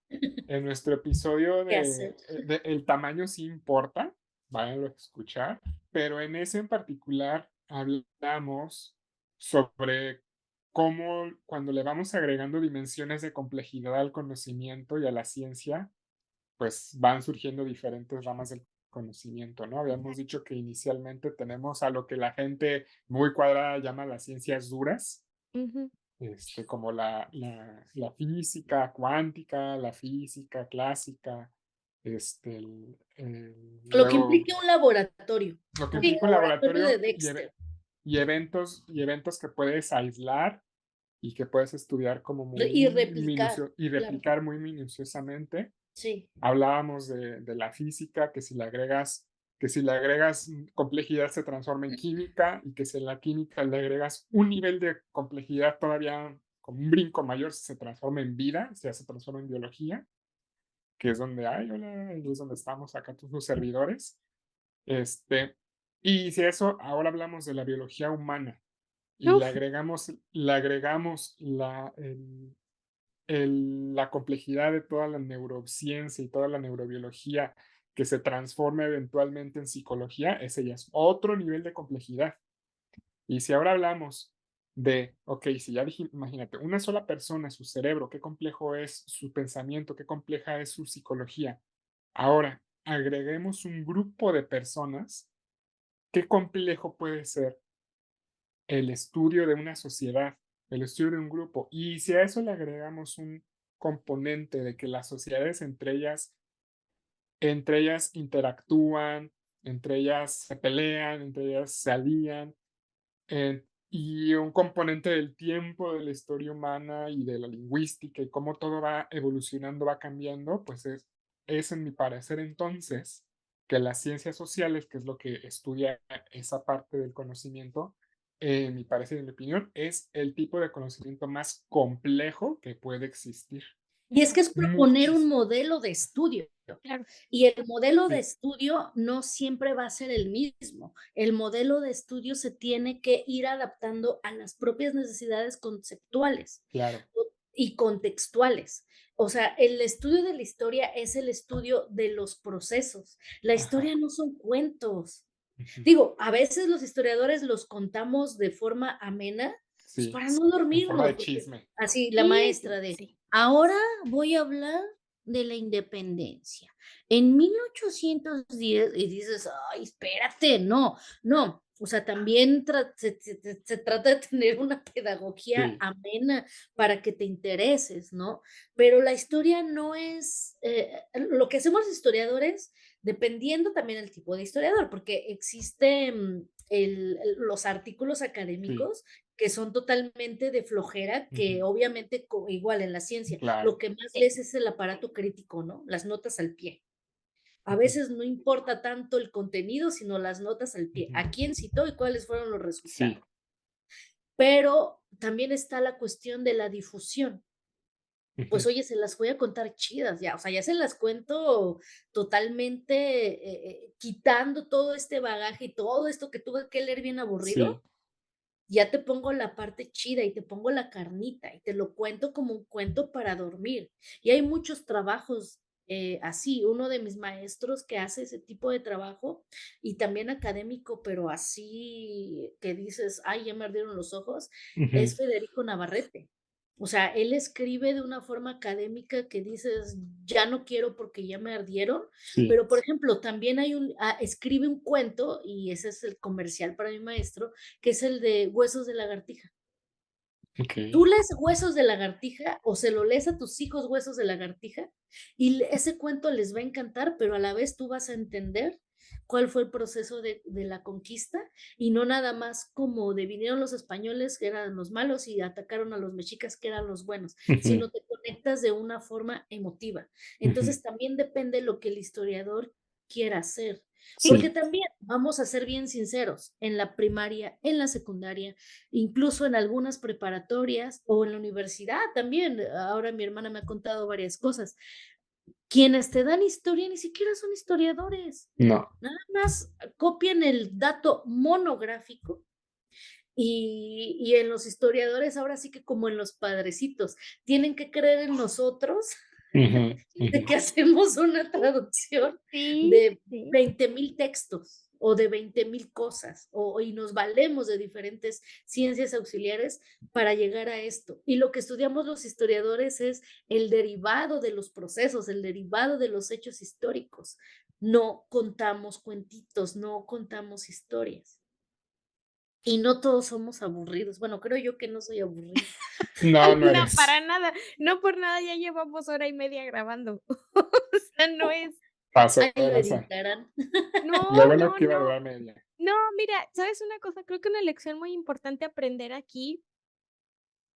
episodio ¿Qué hacer? de El tamaño sí importa, váyanlo a escuchar, pero en ese en particular hablamos sobre cómo cuando le vamos agregando dimensiones de complejidad al conocimiento y a la ciencia, pues van surgiendo diferentes ramas del conocimiento, ¿no? Habíamos dicho que inicialmente tenemos a lo que la gente muy cuadrada llama las ciencias duras, Ujú, como la física cuántica, la física clásica, Lo que luego implica un laboratorio, lo que como el implica un laboratorio de laboratorio Dexter. y eventos que puedes aislar y que puedes estudiar como Y muy replicar, minucio y claro, replicar muy minuciosamente. sí. Hablábamos de la física, que si le agregas complejidad se transforma en química y que si en la química le agregas un nivel de complejidad todavía con un brinco mayor se transforma en vida, o sea, se transforma en biología. que es donde hay, hola, y es donde estamos acá todos los servidores. Este, y si eso, ahora hablamos de la biología humana y Uf, le agregamos la complejidad de toda la neurociencia y toda la neurobiología que se transforma eventualmente en psicología, ese ya es otro nivel de complejidad. Y si ahora hablamos de, ok, si ya dije, imagínate, una sola persona, su cerebro, qué complejo es su pensamiento, qué compleja es su psicología. Ahora, agreguemos un grupo de personas, qué complejo puede ser el estudio de una sociedad, el estudio de un grupo. Y si a eso le agregamos un componente de que las sociedades entre ellas interactúan, entre ellas se pelean, entre ellas se alían, y un componente del tiempo, de la historia humana y de la lingüística y cómo todo va evolucionando, va cambiando, pues es en mi parecer entonces que las ciencias sociales, que es lo que estudia esa parte del conocimiento, en mi parecer y en mi opinión, es el tipo de conocimiento más complejo que puede existir. Y es que es proponer un Muchísimo. modelo de estudio. claro. Y el modelo de Sí, estudio no siempre va a ser el mismo. El modelo de estudio se tiene que ir adaptando a las propias necesidades conceptuales claro. y contextuales. O sea, el estudio de la historia es el estudio de los procesos. La Ajá. historia no son cuentos. Ujú. Digo, a veces los historiadores los contamos de forma amena, pues Sí, para no en forma dormirnos, de porque chisme. así la Sí, maestra de, sí. ahora voy a hablar de la independencia. En 1810, y dices, ay, espérate, no, no. O sea, también se trata de tener una pedagogía Sí. amena para que te intereses, ¿no? Pero la historia no es, lo que hacemos los historiadores dependiendo también del tipo de historiador, porque existen los artículos Sí. académicos que son totalmente de flojera, que Ujú. obviamente igual en la ciencia, Claro. lo que más Sí. lees es el aparato crítico, ¿no? Las notas al pie. A Ujú. veces no importa tanto el contenido, sino las notas al pie. Ujú. ¿A quién citó y cuáles fueron los Sí. resultados? Pero también está la cuestión de la difusión. Pues Ujú. oye, se las voy a contar chidas ya, o sea, ya se las cuento totalmente, quitando todo este bagaje y todo esto que tuve que leer bien Sí. aburrido, ya te pongo la parte chida y te pongo la carnita y te lo cuento como un cuento para dormir. Y hay muchos trabajos así, uno de mis maestros que hace ese tipo de trabajo y también académico, pero así que dices, ay, ya me ardieron los ojos, Ujú. es Federico Navarrete. O sea, él escribe de una forma académica que dices, ya no quiero porque ya me ardieron, Sí. pero por ejemplo, también escribe un cuento, y ese es el comercial para mi maestro, que es el de Huesos de lagartija. Tú Okey. lees Huesos de lagartija o se lo lees a tus hijos Huesos de lagartija y ese cuento les va a encantar, pero a la vez tú vas a entender cuál fue el proceso de la conquista y no nada más como de vinieron los españoles que eran los malos y atacaron a los mexicas que eran los buenos, Ujú. sino te conectas de una forma emotiva. Ujú. Entonces también depende lo que el historiador quiera hacer. Porque Sí. también, vamos a ser bien sinceros, en la primaria, en la secundaria, incluso en algunas preparatorias o en la universidad también. Ahora mi hermana me ha contado varias cosas. Quienes te dan historia ni siquiera son historiadores, No. nada más copian el dato monográfico y en los historiadores ahora sí que como en los padrecitos, tienen que creer en nosotros Ujú. de Ujú. que hacemos una traducción Sí, de sí. 20,000 textos o de 20,000 cosas, y nos valemos de diferentes ciencias auxiliares para llegar a esto. Y lo que estudiamos los historiadores es el derivado de los procesos, el derivado de los hechos históricos. No contamos cuentitos, no contamos historias. Y no todos somos aburridos. Bueno, creo yo que no soy aburrida. No, no No, eres. para nada. No por nada ya llevamos hora y media grabando. O sea, no es. Pasó Ahí de lo lanza. editarán. Lo No, bueno no, que iba a no. durar media. No, mira, ¿sabes una cosa? Creo que una lección muy importante aprender aquí,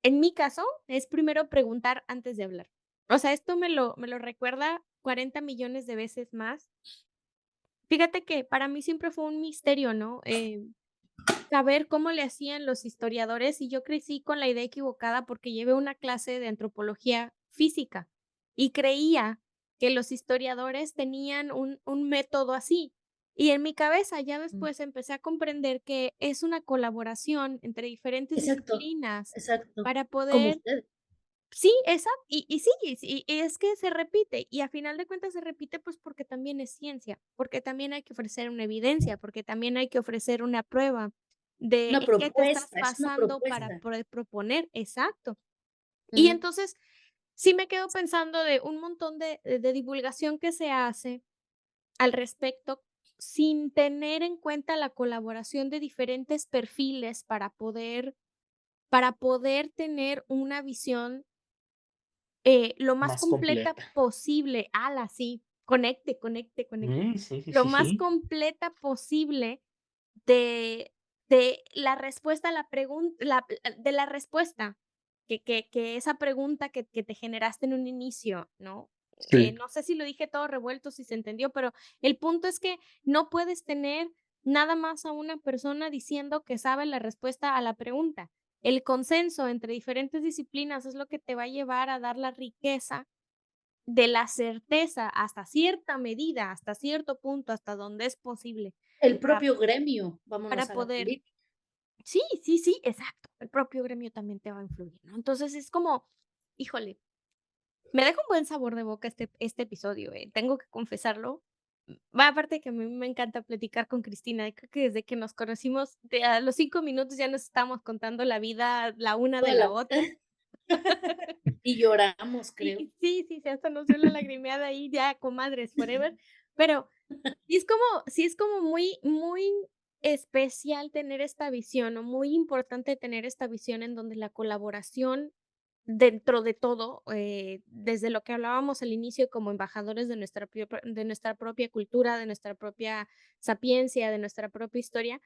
en mi caso, es primero preguntar antes de hablar. O sea, esto me lo recuerda 40 millones de veces más. Fíjate que para mí siempre fue un misterio, ¿no? Saber cómo le hacían los historiadores, y yo crecí con la idea equivocada porque llevé una clase de antropología física y creía que los historiadores tenían un método así. Y en mi cabeza ya Mm, después empecé a comprender que es una colaboración entre diferentes exacto, disciplinas exacto, para como poder. ustedes. Sí, exacto, y sí, y es que se repite, y a final de cuentas se repite, pues, porque también es ciencia, porque también hay que ofrecer una evidencia, porque también hay que ofrecer una prueba de Una en qué te estás propuesta, es una basando para propuesta. poder proponer, exacto. Y Ujú. entonces, sí me quedo pensando de un montón de divulgación que se hace al respecto, sin tener en cuenta la colaboración de diferentes perfiles para poder tener una visión lo más Más completa completa. posible. Ala, sí, conecte, conecte, conecte. Sí, sí, Lo sí, más sí. completa posible de de la respuesta a la pregunta de la respuesta, que esa pregunta que te generaste en un inicio, ¿no? Sí, No sé si lo dije todo revuelto, si se entendió, pero el punto es que no puedes tener nada más a una persona diciendo que sabe la respuesta a la pregunta. El consenso entre diferentes disciplinas es lo que te va a llevar a dar la riqueza de la certeza hasta cierta medida, hasta cierto punto, hasta donde es posible, El para propio gremio, para vámonos a la poder. política. Sí, sí, sí, exacto. El propio gremio también te va a influir, ¿no? Entonces es como, híjole, me deja un buen sabor de boca este episodio, tengo que confesarlo. Va, aparte que a mí me encanta platicar con Cristina, y creo que desde que nos conocimos, a los 5 minutos ya nos estamos contando la vida la una de Toda la la otra. y lloramos, creo. Y sí, sí, sí, hasta nos dio la lagrimeada ahí, ya comadres forever. Pero sí es como muy muy especial tener esta visión, o muy importante tener esta visión en donde la colaboración dentro de todo, desde lo que hablábamos al inicio como embajadores de nuestra propia cultura, de nuestra propia sapiencia, de nuestra propia historia,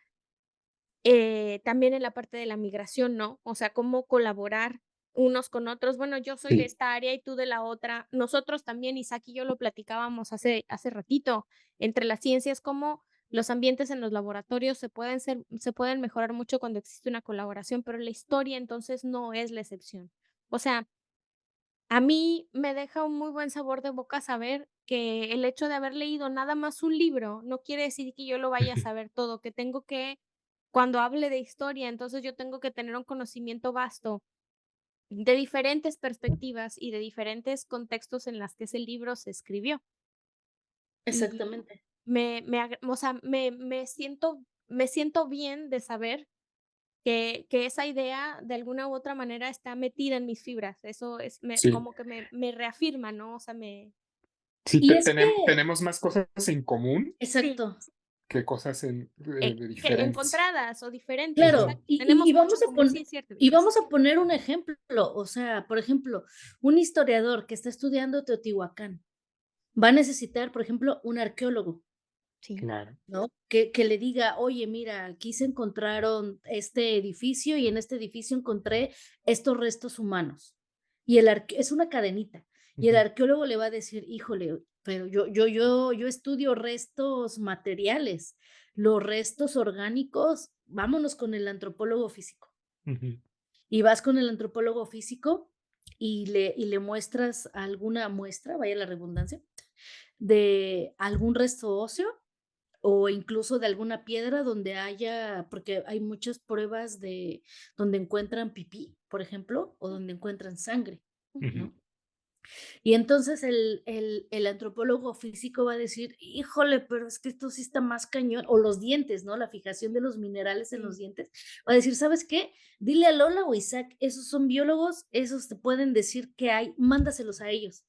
también en la parte de la migración, ¿no? O sea, cómo colaborar unos con otros. Bueno, yo soy de sí. esta área y tú de la otra. Nosotros también, Isaac y yo lo platicábamos hace ratito, entre las ciencias, cómo los ambientes en los laboratorios se pueden mejorar mucho cuando existe una colaboración, pero la historia entonces no es la excepción. O sea, a mí me deja un muy buen sabor de boca saber que el hecho de haber leído nada más un libro no quiere decir que yo lo vaya a saber todo, que tengo que, cuando hable de historia, entonces yo tengo que tener un conocimiento vasto de diferentes perspectivas y de diferentes contextos en las que ese libro se escribió. Y Exactamente. o sea, me siento bien de saber que esa idea de alguna u otra manera está metida en mis fibras. Eso es Sí, como que me reafirma, ¿no? O sea, sí, Y es que tenemos más cosas en común sí, exacto, que cosas de que diferentes. encontradas o diferentes, claro, Ujú. exacto. Tenemos mucho en común, sí, es cierto, y Vicky. vamos a poner un ejemplo, o sea, por ejemplo, un historiador que está estudiando Teotihuacán va a necesitar, por ejemplo, un arqueólogo, Sí, Claro. ¿no? Que le diga: "Oye, mira, aquí se encontraron este edificio y en este edificio encontré estos restos humanos". Y es una cadenita. Y el Ujú. arqueólogo le va a decir: "Híjole, pero yo estudio restos materiales, los restos orgánicos, vámonos con el antropólogo físico". Ujú. Y vas con el antropólogo físico y le muestras alguna muestra, vaya la redundancia, de algún resto óseo o incluso de alguna piedra donde haya, porque hay muchas pruebas de donde encuentran pipí, por ejemplo, o donde encuentran sangre, ujú, Ujú. ¿no? Y entonces el antropólogo físico va a decir: "Híjole, pero es que esto sí está más cañón", o los dientes, ¿no? La fijación de los minerales en los sí, dientes. Va a decir: "¿Sabes qué? Dile a Lola o Isaac, esos son biólogos, esos te pueden decir qué hay, mándaselos a ellos".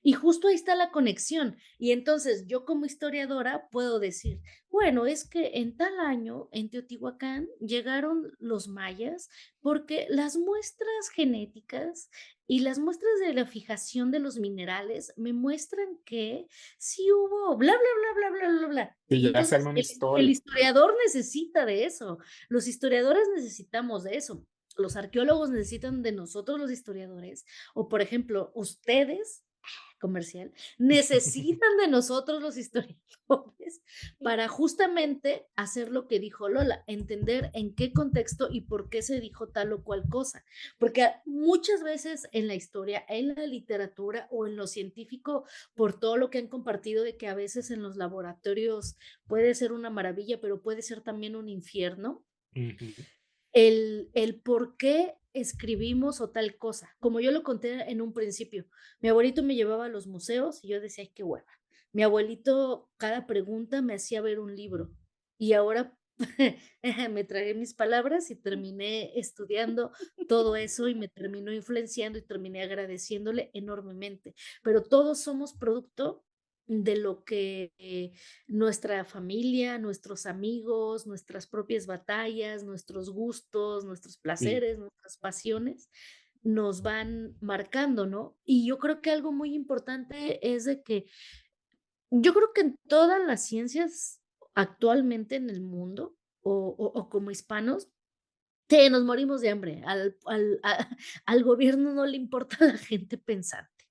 Y justo ahí está la conexión. Y entonces yo como historiadora puedo decir: "Bueno, es que en tal año en Teotihuacán llegaron los mayas porque las muestras genéticas y las muestras de la fijación de los minerales me muestran que sí hubo bla, bla, bla, bla, bla, bla, bla". Y Y ya se entonces arma una el historia. historiador necesita de eso. Los historiadores necesitamos de eso. Los arqueólogos necesitan de nosotros los historiadores. O, por ejemplo, ustedes, comercial, necesitan de nosotros los historiadores para justamente hacer lo que dijo Lola, entender en qué contexto y por qué se dijo tal o cual cosa. Porque muchas veces en la historia, en la literatura o en lo científico, por todo lo que han compartido de que a veces en los laboratorios puede ser una maravilla, pero puede ser también un infierno, Ujú. el por qué escribimos o tal cosa. Como yo lo conté en un principio, mi abuelito me llevaba a los museos y yo decía, ay, qué hueva. Mi abuelito, cada pregunta me hacía ver un libro y ahora me tragué mis palabras y terminé estudiando todo eso y me terminó influenciando y terminé agradeciéndole enormemente. Pero todos somos producto de lo que nuestra familia, nuestros amigos, nuestras propias batallas, nuestros gustos, nuestros Sí, placeres, nuestras pasiones nos van marcando, ¿no? Y yo creo que algo muy importante es de que yo creo que en todas las ciencias actualmente en el mundo o como hispanos, nos morimos de hambre. Al gobierno no le importa la gente pensante, sí,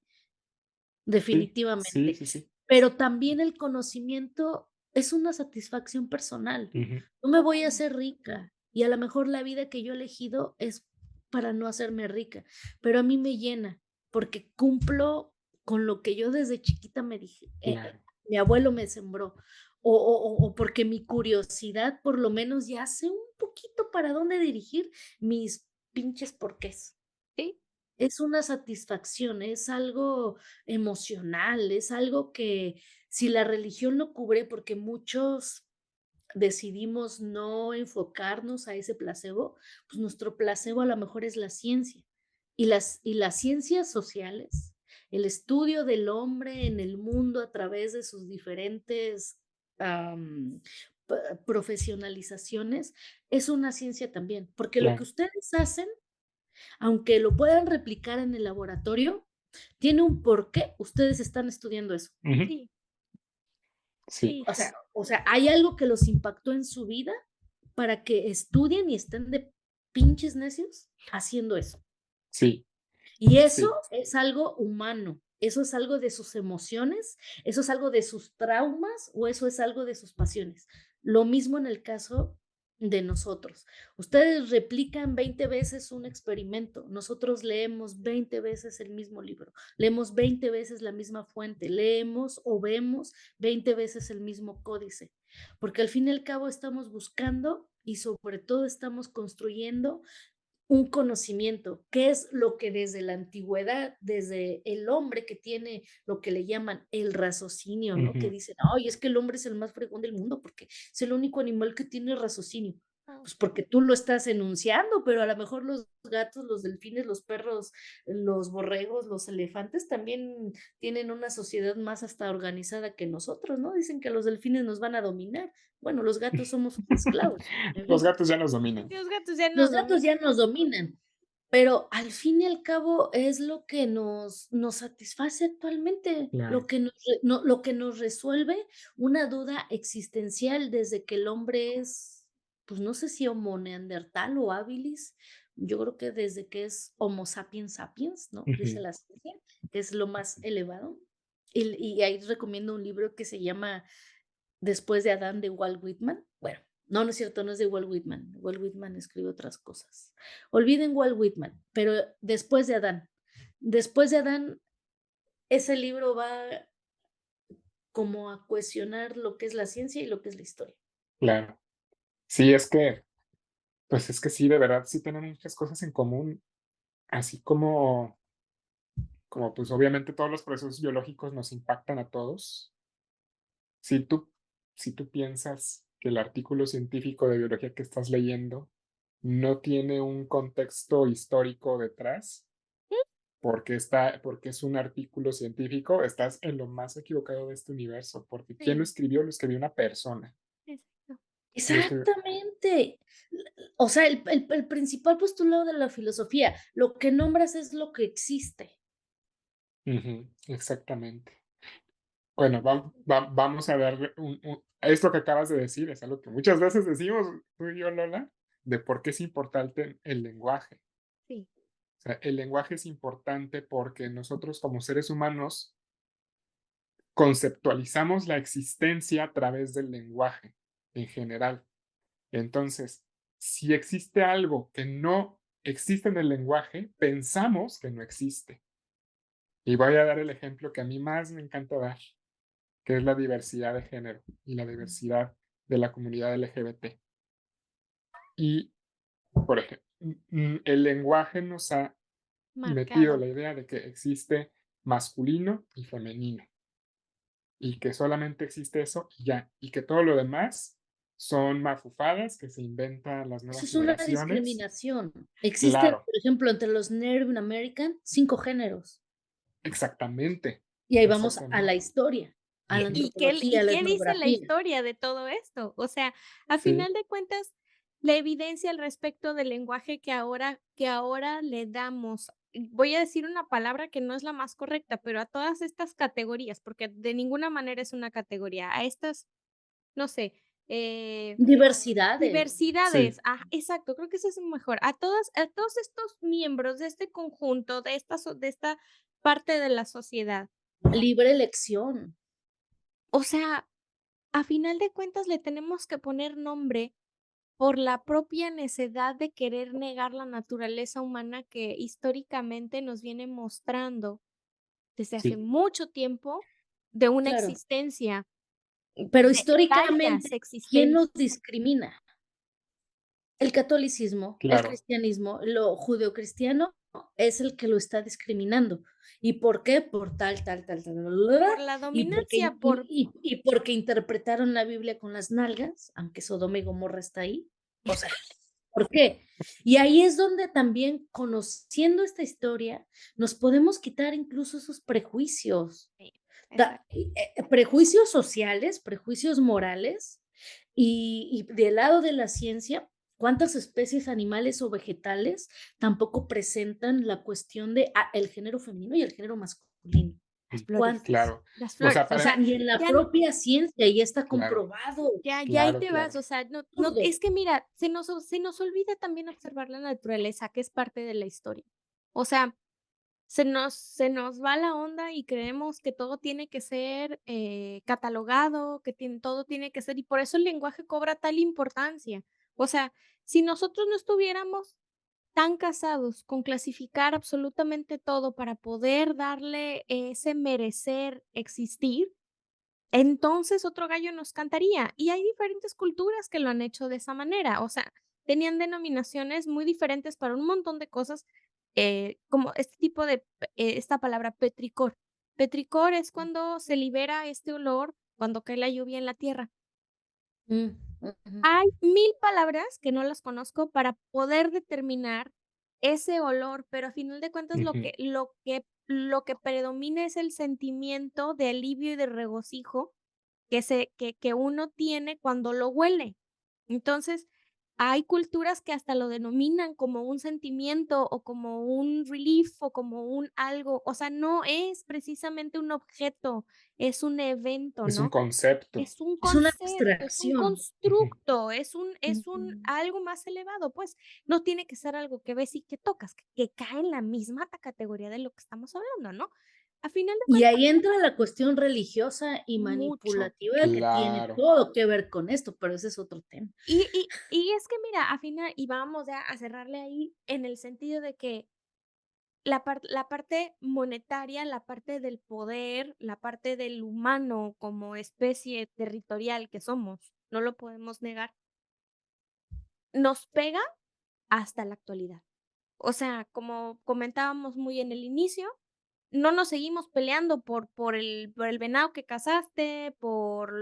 sí, definitivamente. sí, sí. Pero también el conocimiento es una satisfacción personal. Ujú. No me voy a hacer rica y a lo mejor la vida que yo he elegido es para no hacerme rica, pero a mí me llena porque cumplo con lo que yo desde chiquita me dije, Claro. mi abuelo me sembró, o porque mi curiosidad por lo menos ya sé un poquito para dónde dirigir mis pinches porqués. Sí, Es una satisfacción, es algo emocional, es algo que si la religión lo cubre, porque muchos decidimos no enfocarnos a ese placebo, pues nuestro placebo a lo mejor es la ciencia. Y las ciencias sociales, el estudio del hombre en el mundo a través de sus diferentes am, profesionalizaciones, es una ciencia también, porque lo que Claro. ustedes hacen aunque lo puedan replicar en el laboratorio, tiene un porqué ustedes están estudiando eso. Ujú. sí, Sí, sí, O sea, hay algo que los impactó en su vida para que estudien y estén de pinches necios haciendo eso. sí, Y eso sí. es algo humano, eso es algo de sus emociones, eso es algo de sus traumas o eso es algo de sus pasiones. Lo mismo en el caso de nosotros. Ustedes replican 20 veces un experimento, nosotros leemos 20 veces el mismo libro, leemos 20 veces la misma fuente, leemos o vemos 20 veces el mismo códice, porque al fin y al cabo estamos buscando y sobre todo estamos construyendo un conocimiento, que es lo que desde la antigüedad, desde el hombre que tiene lo que le llaman el raciocinio, ¿no? Que Ujú. dicen, ay, es que el hombre es el más fregón del mundo porque es el único animal que tiene raciocinio. ah, Pues porque tú lo estás enunciando, pero a lo mejor los gatos, los delfines, los perros, los borregos, los elefantes también tienen una sociedad más hasta organizada que nosotros, ¿no? Dicen que los delfines nos van a dominar. Bueno, los gatos somos sus esclavos. En Los fin. gatos ya nos dominan. los gatos ya Los nos gatos ya dominan. nos dominan, pero al fin y al cabo es lo que nos satisface actualmente, Claro. lo que nos resuelve una duda existencial desde que el hombre es, pues no sé si homo neandertal o habilis, yo creo que desde que es Homo sapiens sapiens, ¿no? Dice Ujú. la ciencia, que es lo más elevado. Y ahí recomiendo un libro que se llama Después de Adán de Walt Whitman. Bueno, no, no es cierto, no es de Walt Whitman. Walt Whitman escribe otras cosas. Olviden Walt Whitman, pero Después de Adán. Después de Adán, ese libro va como a cuestionar lo que es la ciencia y lo que es la historia. Claro. Sí, es que, pues es que sí, de verdad, sí tenemos muchas cosas en común, así como pues obviamente todos los procesos biológicos nos impactan a todos. Si tú, si tú piensas que el artículo científico de biología que estás leyendo no tiene un contexto histórico detrás, porque es un artículo científico, estás en lo más equivocado de este universo, porque ¿quién lo Sí, escribió? Lo escribió una persona. exacto. Lo escribió. Exactamente. O sea, el principal postulado de la filosofía, lo que nombras es lo que existe. Ujú, exactamente. Bueno, vamos a darle esto que acabas de decir, es algo que muchas veces decimos tú y yo, Lola, de por qué es importante el lenguaje. Sí, O sea, el lenguaje es importante porque nosotros como seres humanos conceptualizamos la existencia a través del lenguaje en general. Entonces, si existe algo que no existe en el lenguaje, pensamos que no existe. Y voy a dar el ejemplo que a mí más me encanta dar, que es la diversidad de género y la diversidad de la comunidad LGBT. Y, por ejemplo, el lenguaje nos ha metido Marcado. la idea de que existe masculino y femenino, y que solamente existe eso y ya, y que todo lo demás son mafufadas que se inventan las Eso nuevas es una generaciones. discriminación. Existen, Claro, por ejemplo, entre los Native American, 5 géneros. exactamente, Y ahí vamos a la exactamente. historia, a la antropología, ¿Y a la qué dice la etnografía. historia de todo esto? O sea, a Sí, final de cuentas, la evidencia al respecto del lenguaje que ahora le damos, y voy a decir una palabra que no es la más correcta, pero a todas estas categorías, porque de ninguna manera es una categoría, a estas, no sé, Diversidades, diversidades, sí, exacto, creo que eso es mejor. A todos estos miembros de este conjunto, de esta parte de la sociedad. libre elección. O sea, a final de cuentas le tenemos que poner nombre por la propia necedad de querer negar la naturaleza humana que históricamente nos viene mostrando desde hace sí, mucho tiempo de una Claro, existencia, pero de varias históricamente, ¿quién nos existencias. discrimina? El catolicismo, el claro, cristianismo, lo judeocristiano es el que lo está discriminando. ¿Y por qué? Por tal, Por la y porque dominancia, por y porque interpretaron la Biblia con las nalgas, aunque Sodoma y Gomorra está ahí. O sea, ¿por qué? Y ahí es donde también, conociendo esta historia, nos podemos quitar incluso esos prejuicios. sí, exacto. Prejuicios sociales, prejuicios morales, y del lado de la ciencia, ¿cuántas especies animales o vegetales tampoco presentan la cuestión de el género femenino y el género masculino? Las sí, flores, ¿Cuántas? claro. las O sea, flores, o O sea, sea, ni en la ya propia ciencia ya está claro, comprobado. ya ahí claro, te vas, claro. o sea, no, Absurdo. es que mira, se nos olvida también observar la naturaleza, que es parte de la historia. O sea, se nos va la onda y creemos que todo tiene que ser, catalogado, todo tiene que ser y por eso el lenguaje cobra tal importancia. O sea, si nosotros no estuviéramos tan casados con clasificar absolutamente todo para poder darle ese merecer existir, entonces otro gallo nos cantaría. Y hay diferentes culturas que lo han hecho de esa manera. O sea, tenían denominaciones muy diferentes para un montón de cosas, como este tipo esta palabra petricor. Petricor es cuando se libera este olor cuando cae la lluvia en la tierra. Mm, ujú. Hay 1000 palabras que no las conozco para poder determinar ese olor, pero a final de cuentas Ujú. lo que predomina es el sentimiento de alivio y de regocijo que uno tiene cuando lo huele. Entonces, hay culturas que hasta lo denominan como un sentimiento o como un relief o como un algo, o sea, no es precisamente un objeto, es un evento, Es un ¿no? concepto. Es un Es una concepto, es un abstracción. Ujú. constructo, es un Ujú. algo más elevado, pues, no tiene que ser algo que ves y que tocas, que cae en la misma categoría de lo que estamos hablando, ¿no? A final de Y cuentas, ahí entra la cuestión religiosa y mucho. manipulativa que tiene Claro. todo que ver con esto, pero ese es otro tema. Y es que mira, a final y vamos ya a cerrarle ahí en el sentido de que la parte monetaria, la parte del poder, la parte del humano como especie territorial que somos, no lo podemos negar, nos pega hasta la actualidad. O sea, como comentábamos muy en el inicio, no nos seguimos peleando por el venado que cazaste, por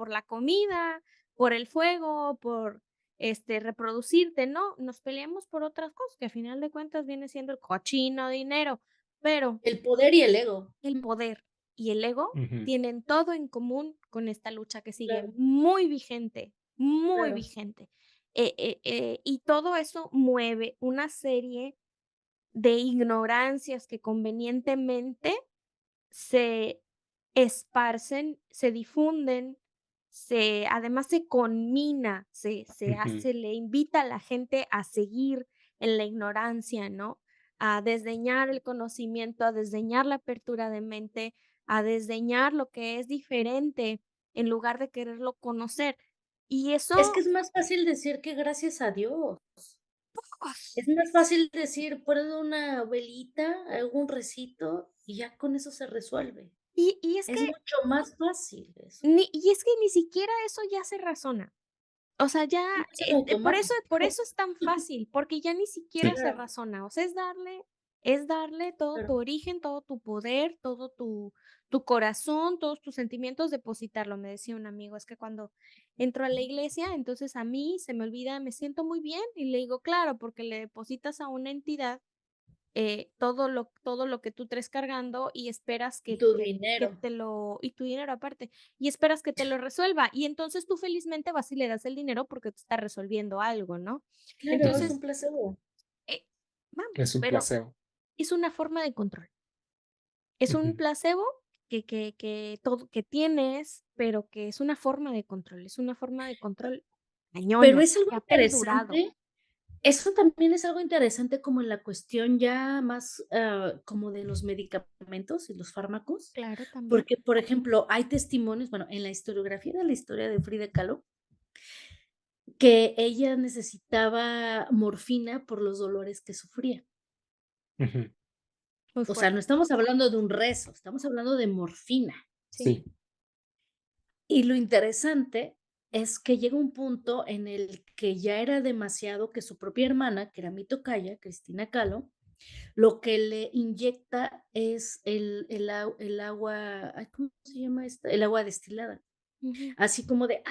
la comida, por el fuego, por, reproducirte, no, nos peleamos por otras cosas, que a final de cuentas viene siendo el cochino dinero, pero El poder y el ego. el poder y el ego Ujú. tienen todo en común con esta lucha que sigue Claro, muy vigente, muy claro. vigente. Y todo eso mueve una serie de ignorancias que convenientemente se esparcen, se difunden, además se conmina, Ujú. le invita a la gente a seguir en la ignorancia, ¿no? A desdeñar el conocimiento, a desdeñar la apertura de mente, a desdeñar lo que es diferente en lugar de quererlo conocer. Y Es que eso, es más fácil decir que gracias a Dios. ¡os! Es más fácil decir, prendo una velita, hago un recito y ya con eso se resuelve. Y es que Es mucho más fácil eso. ni siquiera eso ya se razona. O sea, ya, Sí, es en por automático. eso es tan fácil, porque ya ni siquiera Sí, se Claro, razona, o sea, es darle todo tu claro. origen, todo tu poder, todo tu corazón, todos tus sentimientos, depositarlo. Me decía un amigo, es que cuando entro a la iglesia, entonces a mí se me olvida, me siento muy bien, y le digo: "Claro, porque le depositas a una entidad, todo lo que tú traes cargando y esperas Y que tu que dinero. te lo y tu dinero aparte, y esperas que te lo resuelva, y entonces tú felizmente vas y le das el dinero porque te está resolviendo algo, ¿no? Claro, es un Entonces, placebo. eh, vamos, es un pero placebo. es una forma de control. Es un Ujú. placebo que tienes, pero que es una forma de control, es una forma de control Pero cañona, es algo que ha perdurado. interesante. Eso también es algo interesante como en la cuestión ya más, como de los medicamentos y los fármacos, Claro, también. porque, por ejemplo, hay testimonios, bueno, en la historiografía de la historia de Frida Kahlo, que ella necesitaba morfina por los dolores que sufría. Ujú. Muy O sea, fuerte. no estamos hablando de un rezo, estamos hablando de morfina. Sí. Sí. Y lo interesante es que llega un punto en el que ya era demasiado que su propia hermana, que era mi tocaya, Cristina Kahlo, lo que le inyecta es el agua, ay, ¿cómo se llama esta? El agua destilada. Ujú. Así como de,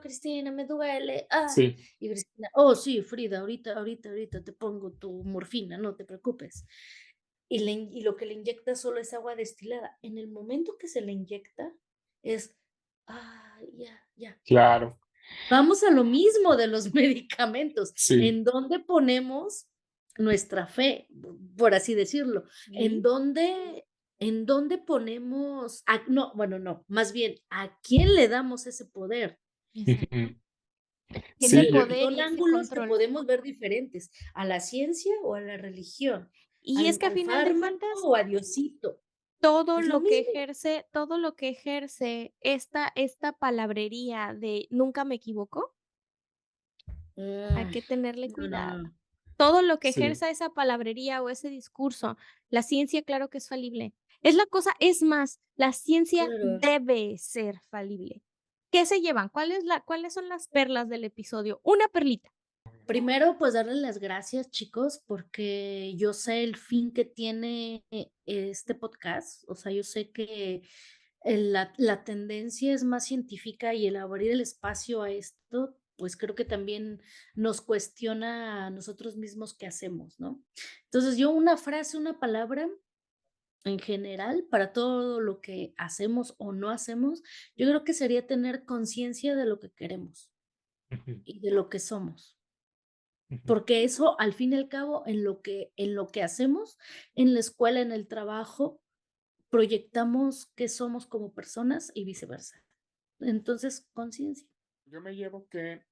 Cristina, me duele, Sí. Y Cristina, oh, sí, Frida, ahorita te pongo tu morfina, no te preocupes. Y lo que le inyecta solo es agua destilada. En el momento que se le inyecta, es, ya. Claro. Vamos a lo mismo de los medicamentos. Sí. ¿En dónde ponemos nuestra fe, por así decirlo? ¿En Sí, dónde en dónde ponemos no, bueno, no, más bien, ¿a quién le damos ese poder? exacto. Ujú. Ese Sí, Y poder son y ese ángulos que control. podemos ver diferentes, a la ciencia o a la religión, Y es al que a final de fármaco cuentas, o a Diosito. todo Es lo lo que mismo. ejerce todo lo que ejerce esta palabrería de nunca me equivoco, hay Mm, que tenerle no, no, cuidado. no. Todo lo que sí. ejerza esa palabrería o ese discurso, la ciencia, claro que es falible. Es más, la ciencia Claro. debe ser falible. ¿Qué se llevan? ¿Cuáles son las perlas del episodio? Una perlita. Primero, pues darles las gracias, chicos, porque yo sé el fin que tiene este podcast. O sea, yo sé que la tendencia es más científica y el abrir el espacio a esto, pues creo que también nos cuestiona a nosotros mismos qué hacemos, ¿no? Entonces, yo una frase, una palabra en general para todo lo que hacemos o no hacemos, yo creo que sería tener conciencia de lo que queremos Ujú. y de lo que somos. Ujú. Porque eso, al fin y al cabo, en lo que hacemos, en la escuela, en el trabajo, proyectamos qué somos como personas y viceversa. Entonces, conciencia. Yo me llevo que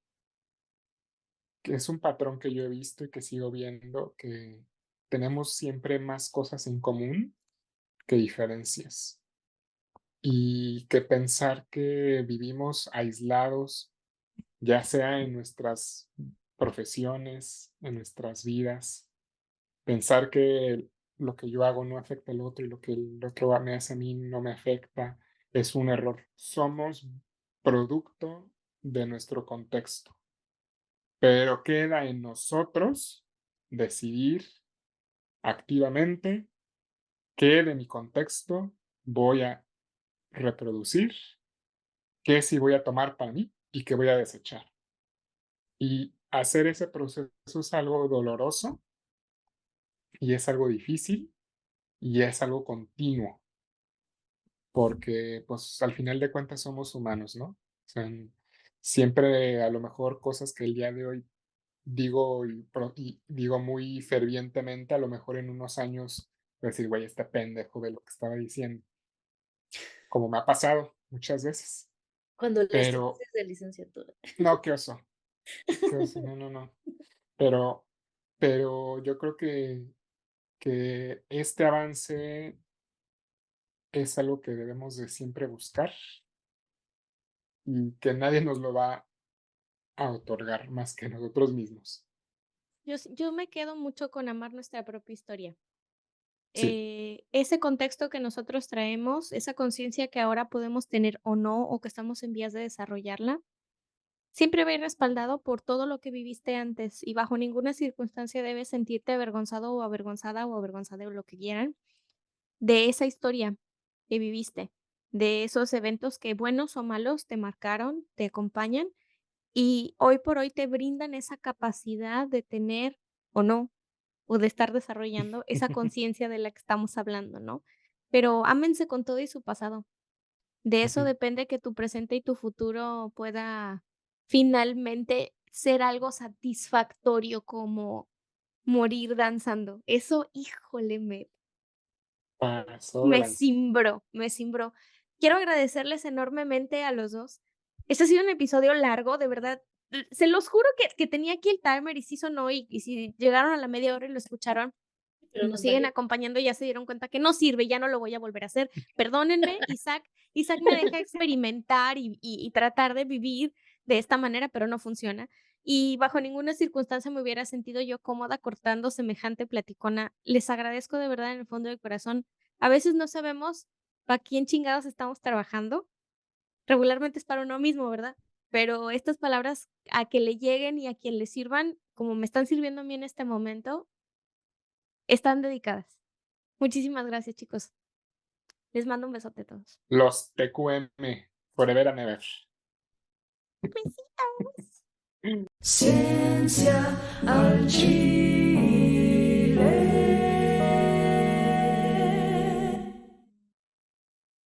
es un patrón que yo he visto y que sigo viendo, que tenemos siempre más cosas en común que diferencias. Y que pensar que vivimos aislados, ya sea en nuestras profesiones, en nuestras vidas, pensar que lo que yo hago no afecta al otro y lo que el otro me hace a mí no me afecta, es un error. Somos producto de nuestro contexto, pero queda en nosotros decidir activamente qué de mi contexto voy a reproducir, qué sí voy a tomar para mí y qué voy a desechar. Y hacer ese proceso es algo doloroso y es algo difícil y es algo continuo, porque pues al final de cuentas somos humanos, ¿no? O sea, siempre a lo mejor cosas que el día de hoy digo y digo muy fervientemente, a lo mejor en unos años voy a decir, güey, este pendejo de lo que estaba diciendo, como me ha pasado muchas veces, Cuando las pero tesis de licenciatura. no, qué oso, no, no, no. Pero, pero yo creo que este avance es algo que debemos de siempre buscar y que nadie nos lo va a otorgar más que nosotros mismos. Yo me quedo mucho con amar nuestra propia historia. Sí. Ese contexto que nosotros traemos, esa conciencia que ahora podemos tener o no, o que estamos en vías de desarrollarla, siempre va a ir respaldado por todo lo que viviste antes y bajo ninguna circunstancia debes sentirte avergonzado o avergonzada o avergonzada o lo que quieran de esa historia que viviste, de esos eventos que buenos o malos te marcaron, te acompañan y hoy por hoy te brindan esa capacidad de tener o no, o de estar desarrollando esa conciencia de la que estamos hablando, ¿no? Pero ámense con todo y su pasado. De eso Ujú. depende que tu presente y tu futuro pueda finalmente ser algo satisfactorio como morir danzando. Eso, híjole, Pasó de me lanza. cimbró, me cimbró. Quiero agradecerles enormemente a los 2. Este ha sido un episodio largo, de verdad. Se los juro que tenía aquí el timer y sí sonó, y si llegaron a la media hora y lo escucharon, y Pero nos nos siguen valió. acompañando, ya se dieron cuenta que no sirve, ya no lo voy a volver a hacer. Perdónenme, Isaac me deja experimentar y tratar de vivir de esta manera, pero no funciona. Y bajo ninguna circunstancia me hubiera sentido yo cómoda cortando semejante platicona. Les agradezco de verdad en el fondo del corazón. A veces no sabemos para quién chingados estamos trabajando. Regularmente es para uno mismo, ¿verdad? Pero estas palabras a que le lleguen y a quien le sirvan, como me están sirviendo a mí en este momento, están dedicadas. Muchísimas gracias, chicos. Les mando un besote a todos. Los TQM, forever and ever. Besitos. Ciencia al chile.